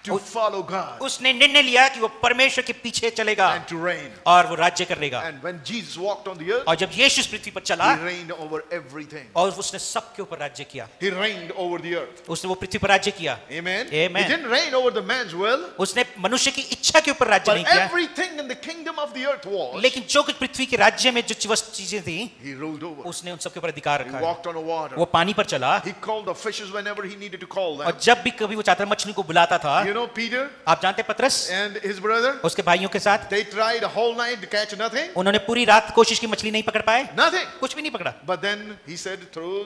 to follow God उसने निर्णय लिया कि वो परमेश्वर के पीछे चलेगा and to reign. और वो राज्य करेगा. And when Jesus walked on the earth, और जब यीशु इस पृथ्वी पर चला he reigned over everything. और उसने सबके ऊपर राज्य किया. He reigned over the earth. उसने वो पृथ्वी पर राज्य किया. Amen. Amen. He didn't reign over the man's will, उसने मनुष्य की इच्छा के ऊपर राज्य but नहीं किया. everything in the kingdom of the earth was, लेकिन जो कुछ पृथ्वी के राज्य में जो चीजें थी he ruled over. उसने उन सबके ऊपर अधिकार He रखा है. walked on the water. वो पानी पर चला He called the fishes whenever he needed to call them. और जब भी कभी वो चाहता मछली को बुलाता था. You know, Peter आप जानते पतरस and his brother, उसके भाइयों के साथ they tried a whole night to catch nothing. उन्होंने पूरी रात कोशिश की, मछली नहीं पकड़ पाए, Nothing. कुछ भी नहीं पकड़ा. But then he said, throw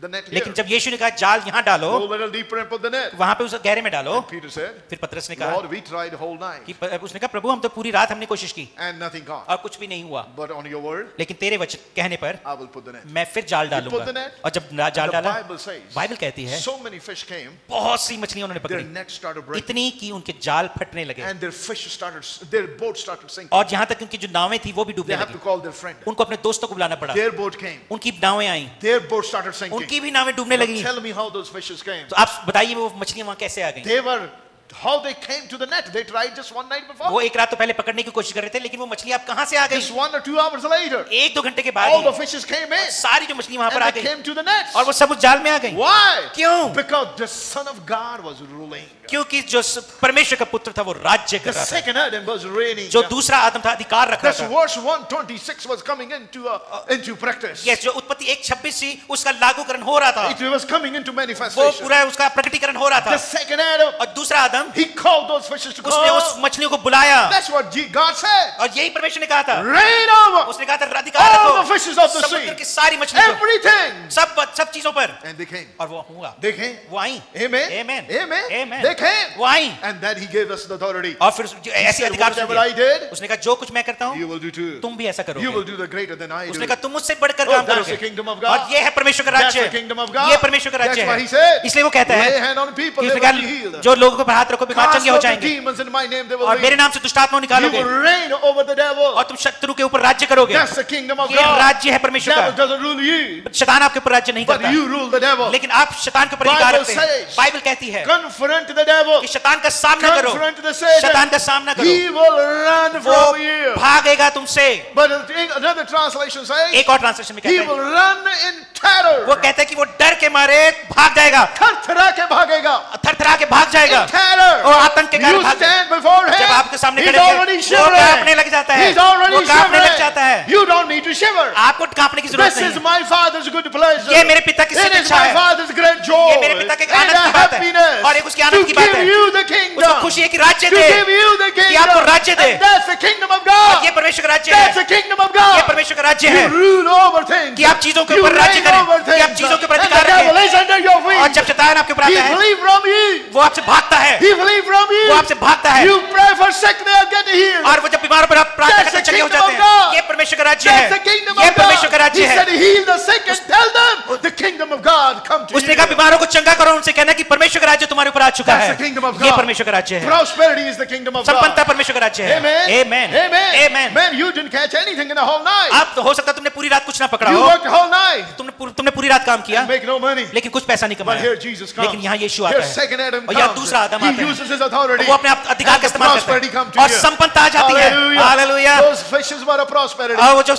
the net here. लेकिन जब यीशु ने कहा जाल यहाँ डालो, Go a little deeper and put the net. वहां पे उस गहरे में डालो, And Peter said, फिर पतरस ने कहा Lord, we tried the whole night कि उसने कहा प्रभु हम तो पूरी रात हमने कोशिश की and nothing caught. और कुछ भी नहीं हुआ, But on your word, लेकिन तेरे वचन कहने पर I will put the net. मैं फिर जाल put the डालूंगा. net. और जब जाल The डाला, Bible says, बाइबल कहती है so many fish came, बहुत सी मछलियां उन्होंने their पकड़ी, net started breaking, इतनी कि उनके जाल फटने लगे and their boat started sinking. और जहां तक उनकी जो नावें थी वो भी They डूबने have to लगी. call their friend. उनको अपने दोस्तों को बुलाना पड़ा. Their boat came. उनकी नावें आई, Their boat started sinking. उनकी भी नावें डूबने Now लगी. tell me how those fishes came. तो आप बताइए वो मछलियां वहां कैसे आ गई. How they came to the net? They tried just one night before. वो एक रात तो पहले पकड़ने की कोशिश कर रहे थे, लेकिन वो मछली आप कहां से आ Just गई? 1 or 2 hours later, 1-2 घंटे के बाद all the he fishes came in सारी जो मछली वहां पर आ and they गई came to the nets. और वो सब उस जाल में आ गई. Why? क्यों? Because the Son of God was ruling. क्योंकि जो परमेश्वर का पुत्र था वो राज्य The कर रहा था. second Adam was reigning. जो दूसरा आदम था अधिकार रख That's रहा था. verse 126 was coming into practice. Yes, जो उत्पत्ति 1:26 थी उसका लागूकरण हो रहा था, It was coming into वो manifestation. पूरा उसका प्रकटीकरण हो रहा The था. second Adam, और दूसरा आदम he called those fishes to उसने come. उस मछलियों को बुलाया That's what God said. और यही परमेश्वर ने कहा था. Reign over उसने कहा था अधिकार all रखो the fishes of the sea. समुद्र की सारी मछलियों को, Everything. सब चीजों पर. And they came. और वो हुआ, They came. वो आई. Amen. Amen. Amen. Amen. They came. वो आई And then he gave us the authority. और फिर ऐसे said, अधिकार "Whatever दिया. I did, उसने कहा जो कुछ मैं करता हूँ you will do too. तुम भी ऐसा You will करोगे. do the greater than I do. उसने कहा तुम मुझसे बढ़कर Oh, काम that's करोगे. the kingdom of God. और ये है परमेश्वर का That's राज्य. the kingdom of God. ये परमेश्वर का राज्य That's why है. he said, इसलिए वो कहता lay है hand on people, कि they उसने will be कहा healed. जो लोगों पर हाथ रखो बीमार Cast चंगे हो out the जाएंगे demons in my name, they will और मेरे leave. नाम से दुष्ट आत्माओं You निकालोगे will reign over the devil. और तुम शत्रु के ऊपर राज्य करोगे. That's the kingdom of ये God. राज्य है परमेश्वर Devil का. doesn't rule you, शैतान आपके ऊपर राज्य नहीं but करता, you rule the devil. लेकिन आप शैतान के ऊपर अधिकार Bible रखते हैं. says, बाइबल कहती है Confront the devil. कि शैतान का सामना करो. Confront the Satan. शैतान का सामना करो, He will run वो from you. भागेगा तुमसे. But another translation says, एक और ट्रांसलेशन में he कहता will है, run in terror. वो कहता है कि वो डर के मारे भाग जाएगा, थरथरा के भागेगा. थरथरा के भाग जाएगा In terror. और आतंक के कारण You भाग जाएगा. stand before him. जब आपके सामने He's खड़े already होते हैं, वो कांपने shivering. लग जाता है, He's already वो कांपने लग जाता shivering. है. You don't need to shiver. आपको कांपने की जरूरत This नहीं is है. my Father's good pleasure. ये मेरे पिता की It is सच्चाई my है. Father's great joy ये मेरे पिता के and आनंद की बात है happiness और एक उसकी to आनंद की बात give है. you the उसको kingdom. खुशी है कि राज्य To they, give you the कि आपको kingdom. राज्य दे. And that's the kingdom of और God. ये परमेश्वर का राज्य That's है. the kingdom of ये God. परमेश्वर का राज्य You है rule over things. कि आप चीजों के You ऊपर राज्य reign करें, over कि आप things. चीजों के ऊपर And the अधिकार devil रखें is under your feet. और जब शैतान आपके ऊपर he आता है, flee from you. वो आपसे भागता है, He flee from you. वो आपसे भागता है, You pray for sick, they are getting healed. और वो जब बीमारों पर आप प्रार्थना That's करते the चंगे हो kingdom जाते of हैं। God. ये परमेश्वर का राज्य That's the है, kingdom ये of परमेश्वर का God. राज्य He said, है। heal the sick and tell them the kingdom of God come to उसने कहा you. बीमारों को चंगा करो, उनसे कहना कि परमेश्वर का राज्य तुम्हारे ऊपर आ चुका That's है। the kingdom of ये God. परमेश्वर का राज्य है, Prosperity is the kingdom of God. संपन्नता परमेश्वर का राज्य है। Amen. Amen. Amen. Amen. Man, you didn't catch anything in the whole night. आप तो हो सकता है तुमने पूरी रात कुछ ना पकड़ा You हो, worked the whole night. तुमने पूरी रात काम किया, Make no money. लेकिन कुछ पैसा नहीं But कमाया। here Jesus comes. लेकिन यहाँ यीशु Here आता है, second Adam और यहाँ comes. दूसरा आदम He आता है, uses his authority. वो अपने अधिकार And का the इस्तेमाल prosperity करता come है to और you. संपन्नता आ जाती है। Hallelujah. Those fishes were a prosperity. और वो जो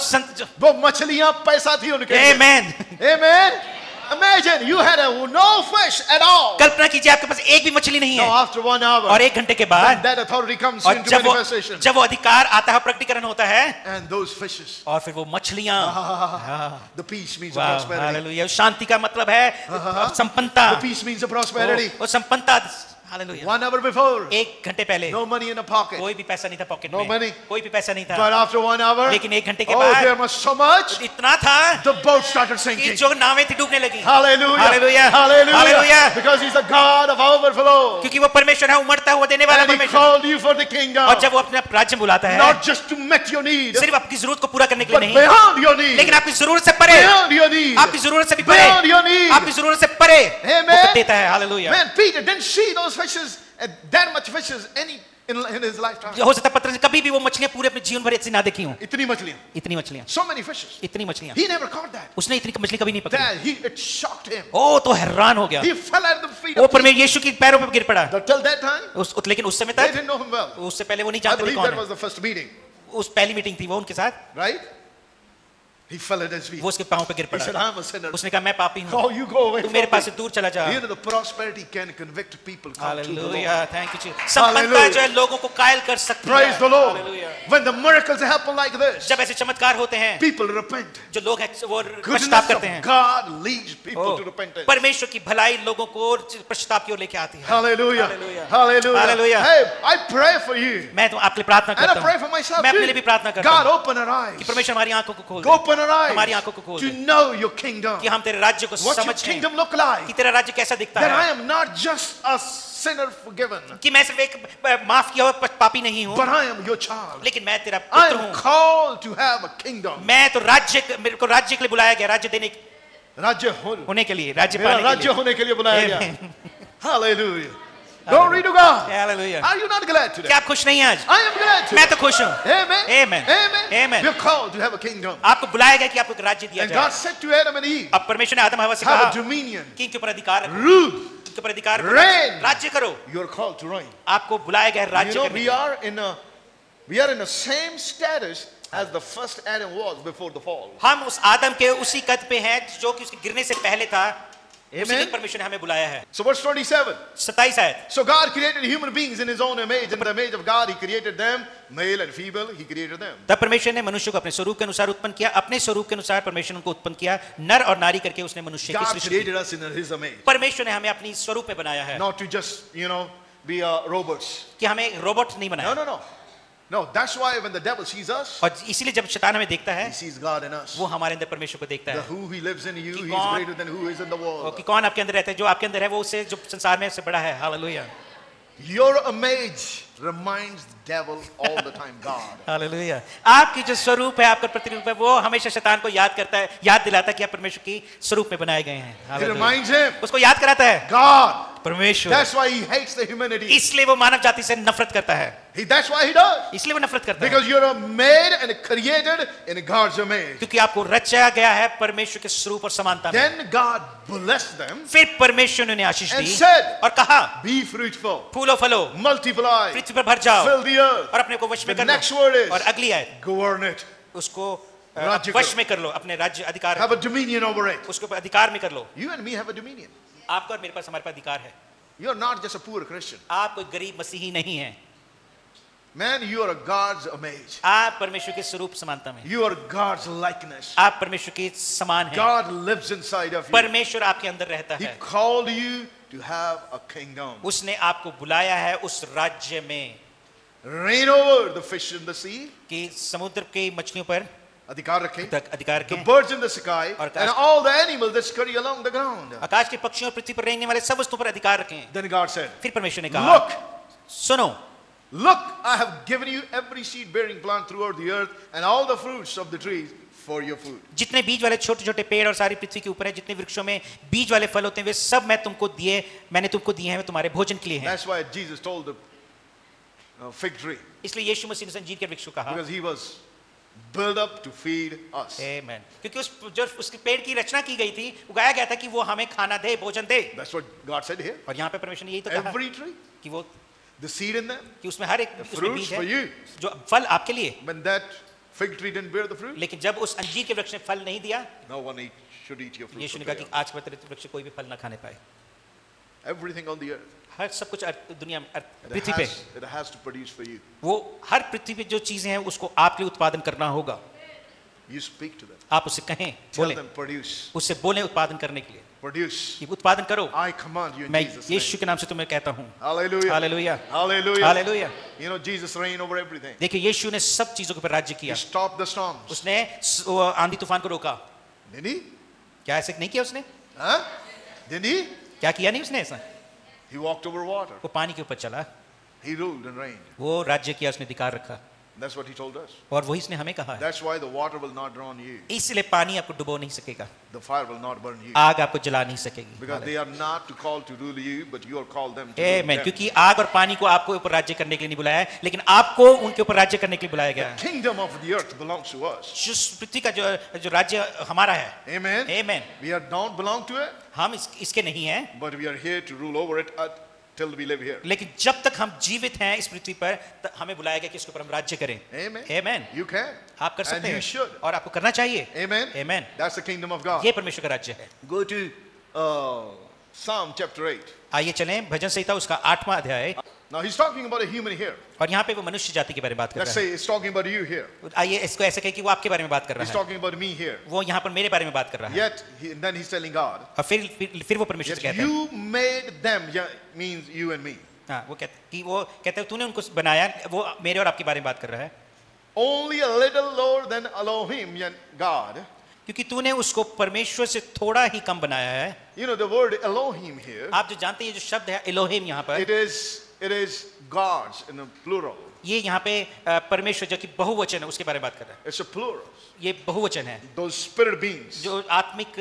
वो मछलियां पैसा थी उनके लिए. Amen. Amen. Imagine you had no fish at all. कल्पना कीजिए आपके पास एक भी मछली नहीं No, है, after 1 hour. और 1 घंटे के Then बाद that authority comes और into जब manifestation. वो अधिकार आता है, प्रकटीकरण होता है, And those fishes. और फिर वो मछलियां, The peace means a वाह, prosperity. हालेलुया। शांति का मतलब है संपन्नता, The peace means a prosperity. वो संपन्नता, हालेलुया। 1 hour before. 1 घंटे पहले No money in the pocket. कोई भी पैसा नहीं था पॉकेट No में, money. कोई भी पैसा नहीं था, But after 1 hour. लेकिन 1 घंटे के Oh, बाद there was so much. इतना था The boat started कि sinking. जो नावें थी डूबने लगी। Hallelujah. Hallelujah. Hallelujah. Hallelujah. Because he's a God of overflow. क्योंकि वो परमेश्वर है, उमड़ता हुआ देने वाला And he परमेश्वर, called you for the kingdom. और जब वो अपने राज्य में बुलाता है, Not just to meet your need, सिर्फ आपकी जरूरत को पूरा करने के but लिए नहीं, beyond your need. लेकिन आपकी जरूरत से परे, Beyond your need. आपकी जरूरत से भी परे, Beyond your need. आपकी जरूरत से परे Amen. वो देता है। Hallelujah. Man, Peter didn't see those fishes, that much fishes in his lifetime. हो सकता है पतरस ने कभी भी वो मछलियां पूरे अपने जीवन भर ऐसी ना देखी हों, इतनी मछलियां. इतनी मछलियां, So many fishes. इतनी मछलियां, He never caught that. उसने इतनी मछली कभी नहीं पकड़ी। That it shocked him. ओ तो हैरान हो गया, He fell at the feet वो of परमेश्वर यीशु के पैरों पे गिर पड़ा। Jesus. Till that time, लेकिन उस समय they तक, didn't know him well. उससे पहले वो नहीं I जानते थे believe कौन that है। was the first meeting, उस पहली मीटिंग थी वो उनके साथ, right? He fell at his feet. वो उसके पांव पे गिर He said, पड़ा। I'm a sinner. उसने कहा मैं पापी हूँ, Oh, you go away तू from मेरे पास me. से दूर चला जा। You know, the prosperity can convict people. Come to the Lord. Hallelujah, thank you ji. संपन्नता जो है लोगों को कायल कर सकती है। Praise the Lord. Hallelujah. When the miracles happen like this, जब ऐसे चमत्कार होते हैं, people repent. जो लोग हैं वो Goodness पश्चाताप करते of हैं। God leads people O, to repentance. परमेश्वर की भलाई लोगों को पश्चाताप की ओर लेके आती है। Hallelujah. Hallelujah. Hallelujah. Hallelujah. Hey, I pray for you. मैं तो आपके लिए प्रार्थना And I करता pray for हूँ, myself मैं अपने लिए too. भी प्रार्थना करता God, हूँ open our कि eyes. परमेश्वर हमारी आंखों को खोल दे, Open our हमारी eyes आंखों को खोल to they know your kingdom. कि हम तेरे राज्य को What your समझें, kingdom look कि like. तेरा राज्य कैसा दिखता That I है, am not just a sinner forgiven, कि मैं सिर्फ एक माफ किया हुआ पापी नहीं हूँ, but I am your child. लेकिन मैं तेरा I पुत्र am हूँ। called to have a kingdom. मैं तो मेरे को राज्य के लिए बुलाया गया, राज्य देने राज्य होने के लिए, राज्य मेरा पाने राज्य के लिए। होने के लिए बुलाया गया. Amen. Hallelujah. Glory to God. Hallelujah. Are you not glad today? क्या आप खुश नहीं हैं आज? I am glad today. मैं तो खुश हूँ। Amen. Amen. Amen. Amen. We're called to have a kingdom. आपको बुलाया गया कि आपको एक राज्य दिया And God जाए। said to Adam and Eve, अब परमेश्वर ने आदम हवा से have कहा a dominion. कि इनके ऊपर अधिकार रखो, Rule. इनके ऊपर अधिकार रखो, Reign. राज्य करो। You're called to reign. आपको बुलाया गया है You राज्य know, करने। we are in the same status as the first Adam was before the fall. हम उस आदम के उसी कद पे हैं जो कि उसके गिरने से पहले था। उसी Amen. दिन परमेश्वर ने हमें बुलाया है। So verse 27. 27 आयत। So God created human beings in his own image. In the image of God, he created them, male and female, he created them. तब परमेश्वर ने मनुष्य को अपने स्वरूप के अनुसार उत्पन्न किया, अपने स्वरूप के अनुसार परमेश्वर ने उनको उत्पन्न किया, नर और नारी करके उसने मनुष्य की God सृष्टि की। created us in his image. परमेश्वर ने हमें अपनी स्वरूप में बनाया है, Not to just, be robots. कि हमें रोबोट नहीं बनाया। No. No, that's why when the devil sees us, और इसीलिए जब शैतान हमें देखता है, he sees God in us. वो हमारे अंदर परमेश्वर को देखता The है who he lives in you, कि he's कौन- greater than who is in the world. कि कौन आपके अंदर रहता है, जो आपके अंदर है वो उससे जो संसार में से बड़ा है। Hallelujah, Your image reminds the devil all the time, God. Hallelujah. आपकी जो स्वरूप है, आपका प्रतिरूप है, वो हमेशा शैतान को याद करता है, याद दिलाता है कि आप परमेश्वर की स्वरूप में बनाए गए हैं। It hallelujah. reminds him, उसको याद कराता है God. परमेश्वर, That's why he hates the humanity. इसलिए वो मानव जाति से नफरत करता है, That's why he does. इसलिए वो नफरत करता है, Because you're made and created in God's image. क्योंकि आपको रचा गया है परमेश्वर के स्वरूप और समानता में। Then God blessed them फिर परमेश्वर ने उन्हें आशीष and दी said, और कहा, be fruitful, फूलो फलो, multiply, पृथ्वी पर भर जाओ fill the earth, और अपने को वश में The कर next लो। word is- और अगली आयत, govern it, उसको राज्य वश करो। में कर लो, अपने राज्य अधिकार, have a dominion over it. उसके ऊपर अधिकार में कर लो। You and me have a dominion. आपका और मेरे पास हमारे पास अधिकार है। You're not just a poor Christian. आप कोई गरीब मसीही नहीं हैं, Man, you are a God's image. आप परमेश्वर के स्वरूप समानता में, You are God's likeness. आप परमेश्वर के समान हैं। God lives inside of you. परमेश्वर आपके अंदर रहता He है, called you to have a kingdom. उसने आपको बुलाया है उस राज्य में Reign over the fish in the sea. कि समुद्र की मछलियों पर, अधिकार रखें. अधिकार The रखें. birds in the sky और and all the animals that scurry along the ground. आकाश के पक्षियों और पृथ्वी पर रहने वाले सब वस्तुओं पर अधिकार रखें. Then God said, फिर परमेश्वर ने कहा, look, सुनो, look, I have given you every seed bearing plant throughout the earth and all the fruits of the trees for your food. जितने बीज वाले छोटे छोटे पेड़ और सारी पृथ्वी के ऊपर है, जितने वृक्षों में बीज वाले फल होते हैं, वे सब मैंने तुमको दिए हैं, वे तुम्हारे भोजन के लिए हैं. That's why Jesus told the fig tree, इसलिए यीशु मसीह ने अंजीर के वृक्ष को कहा. because he was built up to feed us. आमेन. क्योंकि उसके पेड़ की रचना की गई थी, उगाया गया था कि वो हमें खाना दे, भोजन दे. That's what God said here. और यहाँ पे परमेश्वर ने यही तो कहा Every tree, कि वो the seed in them, कि उसमें हर एक the उसमें fruits बीज for है, you. जो फल आपके लिए. When that fig tree didn't bear the fruit, लेकिन जब उस अंजीर के वृक्ष ने फल नहीं दिया, no one should eat your fruit. यीशु ने कहा कि आज के बाद वृक्ष कोई भी फल ना खाने पाए. Everything on the earth, हर सब कुछ दुनिया में it पृथ्वी पे, has to produce for you. वो हर पृथ्वी पे जो चीजें हैं उसको आपके लिए उत्पादन करना होगा. You speak to them. आप उससे कहें, Tell बोले, them produce. उससे बोले उत्पादन करने के लिए Produce. कि उत्पादन करो. I command you in मैं Jesus' name. यीशु के नाम से तुम्हें कहता हूँ. Hallelujah. Hallelujah, Hallelujah. Hallelujah. You know, Jesus reigned over everything. देखिए यीशु ने सब चीजों के ऊपर राज्य He किया. stopped the storms. उसने आंधी तूफान को रोका. Did he? क्या ऐसे नहीं किया उसने? Huh? Didn't he? क्या किया नहीं उसने ऐसा? He walked over water. वो पानी के ऊपर चला, He ruled and reigned. वो राज्य किया, उसने अधिकार रखा. That's what he told us. और वही उसने हमें कहा है. That's why the water will not drown you. इसलिए पानी आपको डुबो नहीं सकेगा, The fire will not burn you. आग आपको जला नहीं सकेगी. Because they are not to call to rule you, but you are called them to rule amen. them. क्योंकि आग और पानी को आपको ऊपर राज्य करने के लिए नहीं बुलाया है, लेकिन आपको उनके ऊपर राज्य करने के लिए बुलाया गया है. Kingdom of the earth belongs to us. जो पृथ्वी का जो राज्य हमारा है. Amen. Amen. We don't belong to it, हम इसके नहीं हैं, but we are here to rule over it till we live here. लेकिन जब तक हम जीवित हैं इस पृथ्वी पर, हमें बुलाया गया कि इसके ऊपर हम राज्य करें. Amen. आमेन. You can. आप कर And सकते you हैं should. और आपको करना चाहिए. Amen. Amen. That's the kingdom of God. ये परमेश्वर का राज्य है. Go to Psalm chapter 8. आइए चलें भजन संहिता उसका 8वां अध्याय. Now he's talking about a human here. और यहाँ पे वो मनुष्य जाति के बारे में बात कर Let's रहा say it's talking about you here. है. आइए इसको ऐसे कहें कि वो आपके बारे में बात कर He's रहा है, talking about me here. वो यहाँ पर मेरे बारे में बात कर रहा है. Yet, and then he's telling God. और फिर वो परमेश्वर से Yet कहता है, you made them, yeah, means you and me. हाँ, वो कहते हैं तूने उनको बनाया, वो मेरे और आपके बारे में बात कर रहा है. Only a little lower than Elohim, yeah, God. क्योंकि तूने उसको परमेश्वर से थोड़ा ही कम बनाया है. You know the word Elohim here. आप जो जानते हैं, ये जो शब्द है एलोहिम यहाँ पर, It is gods in a plural. ये यहाँ पे परमेश्वर जो कि बहुवचन है उसके बारे में बात कर रहा है. It's a plural. ये बहुवचन है. Those spirit beings. जो आत्मिक,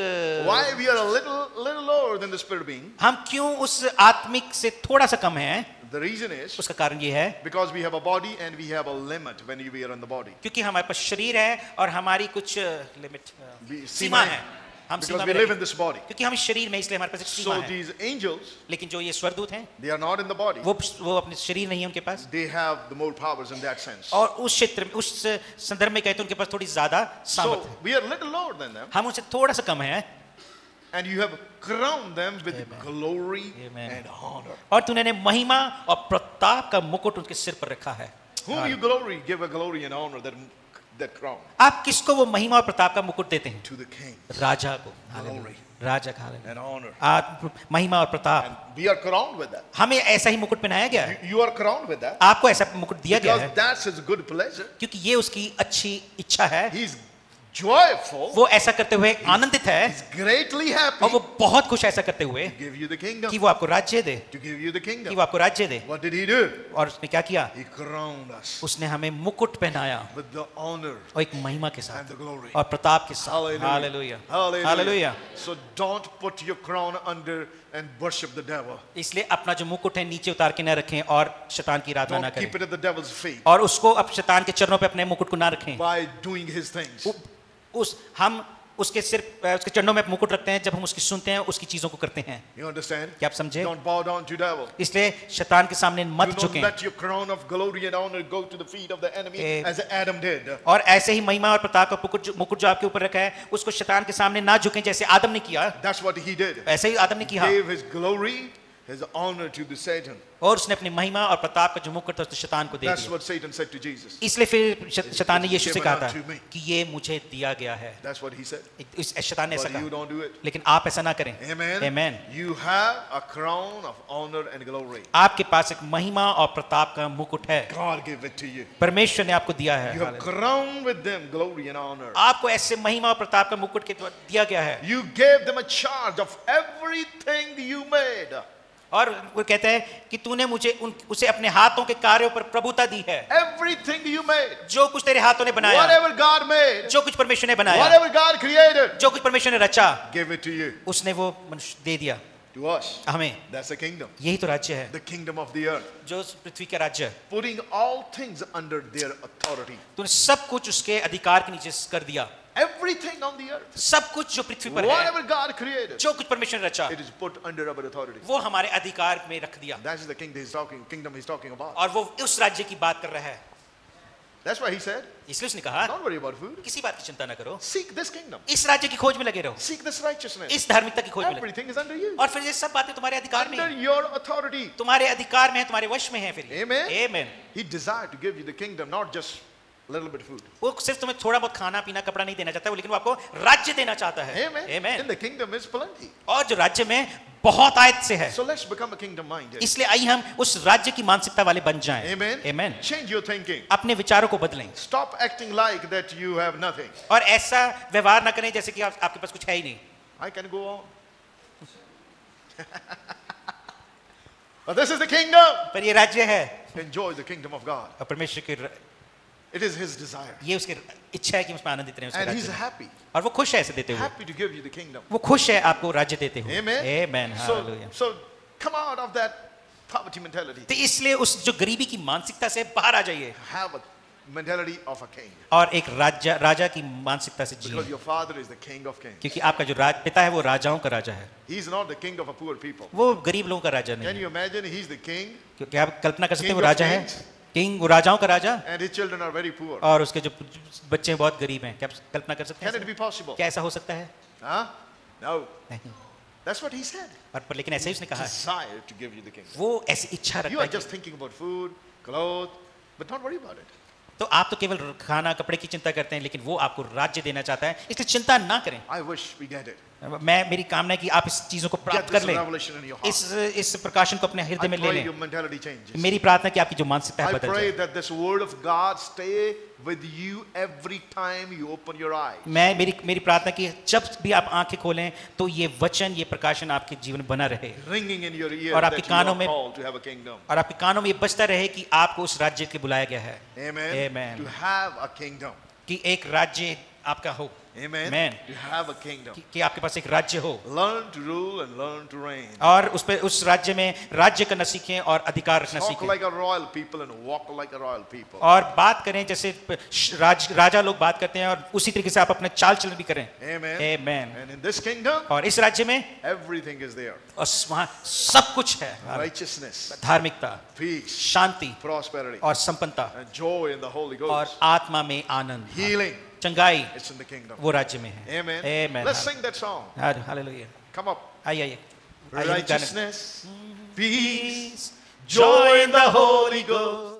Why we are a little lower than the spirit being? हम क्यों उस आत्मिक से थोड़ा सा कम हैं? The reason is उसका कारण ये है because we have a body and we have a limit when we are in the body. क्योंकि हमारे पास शरीर है और हमारी कुछ लिमिट, सीमा है. हम सीमा Because में we live रहते in this body. क्योंकि हम शरीर में, इसलिए हमारे पास एक सीमा So है. these angels, लेकिन जो ये स्वर्गदूत हैं, they are not in the body. वो अपने शरीर नहीं है उनके पास. They have the more powers in that sense. और उस क्षेत्र में, उस संदर्भ में कहे तो उनके पास थोड़ी ज्यादा सामर्थ So है. we are a little lower than them. हम उनसे थोड़ा सा कम है. And you have crowned them with Amen. glory Amen. and honor. और तूने महिमा और प्रताप का मुकुट उनके सिर पर रखा है. Whom you glory, give a glory and honor that crown आप किसको वो महिमा और प्रताप का मुकुट देते हैं? to the king. राजा को. Glory राजा का हालेलुया. and honor. महिमा और Pratap. And we are crowned with that. हमें ऐसा ही मुकुट पहनाया गया है. You are crowned with that. आपको ऐसा मुकुट दिया गया Because है that's his good pleasure. क्योंकि ये उसकी अच्छी इच्छा है. He's joyful. वो ऐसा करते हुए आनंदित है He's greatly happy और वो बहुत खुश ऐसा करते हुए to give you the kingdom. कि वो आपको राज्य दे, To give you the कि kingdom. वो आपको राज्य दे. What did he do? और उसने क्या किया? He crowned us उसने हमें मुकुट पहनाया with the honor और एक महिमा के and साथ the glory. और प्रताप के साथ. Hallelujah. Hallelujah, hallelujah. So don't put your crown under and worship the devil. इसलिए अपना जो मुकुट है नीचे उतार के न रखें और शैतान की आराधना न Don't keep करें. it at the devil's feet और उसको अब शैतान के चरणों पे अपने मुकुट को ना रखें. by doing his things. हम उसके सिर, उसके चरणों में मुकुट रखते हैं जब हम उसकी सुनते हैं, उसकी चीजों को करते हैं. You understand? क्या आप समझे? Don't bow down to devil. इसलिए शैतान के सामने मत Do not झुकें. let your crown of glory and honor go to the feet of the enemy as Adam did. और ऐसे ही महिमा और प्रताप का मुकुट जो आपके ऊपर रखा है उसको शैतान के सामने ना झुकें जैसे आदम ने किया. That's what he did. ऐसे ही आदम ने किया. Gave his glory his honor to the Satan. और उसने अपनी महिमा और प्रताप का जो मुकुट था उसने शैतान को दे That's दिया। what Satan said to Jesus. इसलिए फिर शैतान ने यीशु से कहा था Given unto me. कि ये मुझे दिया गया है। That's what he said. इस शैतान ने ऐसा But you कहा, don't do it. लेकिन आप ऐसा ना करें। Amen. Amen. You have a crown of honor and glory. आपके पास एक महिमा और प्रताप का मुकुट है, God gave it to you. परमेश्वर ने आपको दिया है। You have crowned with them glory and honor. आपको ऐसे महिमा और प्रताप का मुकुट के द्वारा दिया गया है। You gave them a charge of everything you made. और वो कहता है कि तूने मुझे उसे अपने हाथों के कार्यों पर प्रभुता दी है। Everything you made. जो कुछ तेरे हाथों ने बनाया, Whatever God made. जो कुछ परमेश्वर ने बनाया, Whatever God created. जो कुछ परमेश्वर ने रचा, Give it to you. उसने वो मनुष्य दे दिया To us. हमें। That's a kingdom. यही तो राज्य है, The kingdom of the earth. जो पृथ्वी का राज्य है। Putting all things under their authority. तूने सब कुछ उसके अधिकार के नीचे कर दिया। Everything on the earth. सब कुछ जो पृथ्वी पर है, Whatever God created. जो कुछ परमेश्वर ने रचा, It is put under our authority. वो हमारे अधिकार में रख दिया। That is the kingdom he's talking about. और वो उस राज्य की बात कर रहा है। That's why he said, इसलिए उसने कहा don't worry about food. किसी बात की चिंता ना करो, Seek this kingdom. इस राज्य की खोज में लगे रहो, Seek this righteousness. इस धार्मिकता की खोज में लगे। Everything is under you. और फिर ये सब बातें तुम्हारे अधिकार में Under हैं, your authority. तुम्हारे अधिकार में है, तुम्हारे वश में है। फिर Amen. Amen. He desired to give you the kingdom, not just a little bit food. वो सिर्फ तुम्हें थोड़ा बहुत खाना पीना कपड़ा नहीं देना चाहता है, लेकिन वो आपको राज्य देना चाहता है। Amen. Amen. In the kingdom is plenty. और जो राज्य में बहुत आयत से है, So let's become a kingdom minded. इसलिए आइए हम उस राज्य की मानसिकता वाले बन जाएं। Amen. Amen. Change your thinking. अपने विचारों को बदलें Stop acting like that you have nothing. और ऐसा व्यवहार ना करें जैसे कि आपके पास कुछ है ही नहीं। I can go on. But this is the kingdom. पर ये राज्य है, Enjoy the kingdom of God. और परमेश्वर की It is his desire. ये उसकी इच्छा है कि उसमें आनंदित रहें उसके And राज्य he's में। happी. और वो खुश है ऐसे देते हुए, Happy to give you the kingdom. वो खुश है आपको राज्य देते हुए। Amen. Amen. Hallelujah. So come out of that poverty mentality. तो इसलिए उस जो गरीबी की मानसिकता से बाहर आ जाइए Have a mentality of a king. और एक राजा की मानसिकता से Because जिए, your father is the king of kings. क्योंकि आपका जो पिता है वो राजाओं का राजा है, He's not the king of a poor people. वो गरीब लोगों का राजा Can नहीं। you imagine? He's the king क्योंकि आप कल्पना कर सकते हैं King वो of राजा है, kings. किंग, वो राजाओं का राजा, and his children are very poor. और उसके जो बच्चे हैं बहुत गरीब हैं। क्या आप कल्पना कर सकते Can it हैं? be possible? क्या ऐसा हो सकता है? Huh? No. नहीं। That's what he said. और पर लेकिन ऐसे ही उसने कहा, Desire to give you the kingdom. वो ऐसी इच्छा You रखता are है just thinking about food, clothes, but don't worry about it. तो आप तो केवल खाना कपड़े की चिंता करते हैं, लेकिन वो आपको राज्य देना चाहता है, इसलिए चिंता ना करें। I wish we get it. मेरी कामना है कि आप इस चीजों को Get प्राप्त this कर लें, revelation in your heart. इस प्रकाशन को अपने I हृदय में ले pray your लें। mentality changes. मेरी प्रार्थना है कि आपकी जो मानसिकता है I बदल pray जाए। that this word of God stay with you every time you open your eyes. मेरी प्रार्थना कि जब भी आप आंखें खोलें तो ये वचन, ये प्रकाशन आपके जीवन में बना रहे, Ringing in your ear और that आपके you कानों are में- called to have a kingdom. और आपके कानों में ये बजता रहे कि आपको उस राज्य के लिए बुलाया गया है। Amen. Amen. To have a kingdom. कि एक राज्य आपका हो। Amen. Amen. To have a kingdom. कि आपके पास एक राज्य हो Learn to rule and learn to reign. और उस राज्य में राज्य करना सीखें और अधिकार रखना Talk सीखें like a royal people and walk like a royal people. और बात करें जैसे राजा लोग बात करते हैं, और उसी तरीके से आप अपने चाल चलन भी करें। Amen. Amen. And in this kingdom, और इस राज्य में everything is there. और वहाँ सब कुछ है, Righteousness, धार्मिकता, peace, शांति prosperity, और संपन्नता and joy in the Holy और Ghost. आत्मा में आनंद, Healing, चंगाई it's in the kingdom. वो राज्य में है। Amen. Amen. Let's sing that song. Hallelujah. Come up. आइए Righteousness, peace, joy in the Holy Ghost.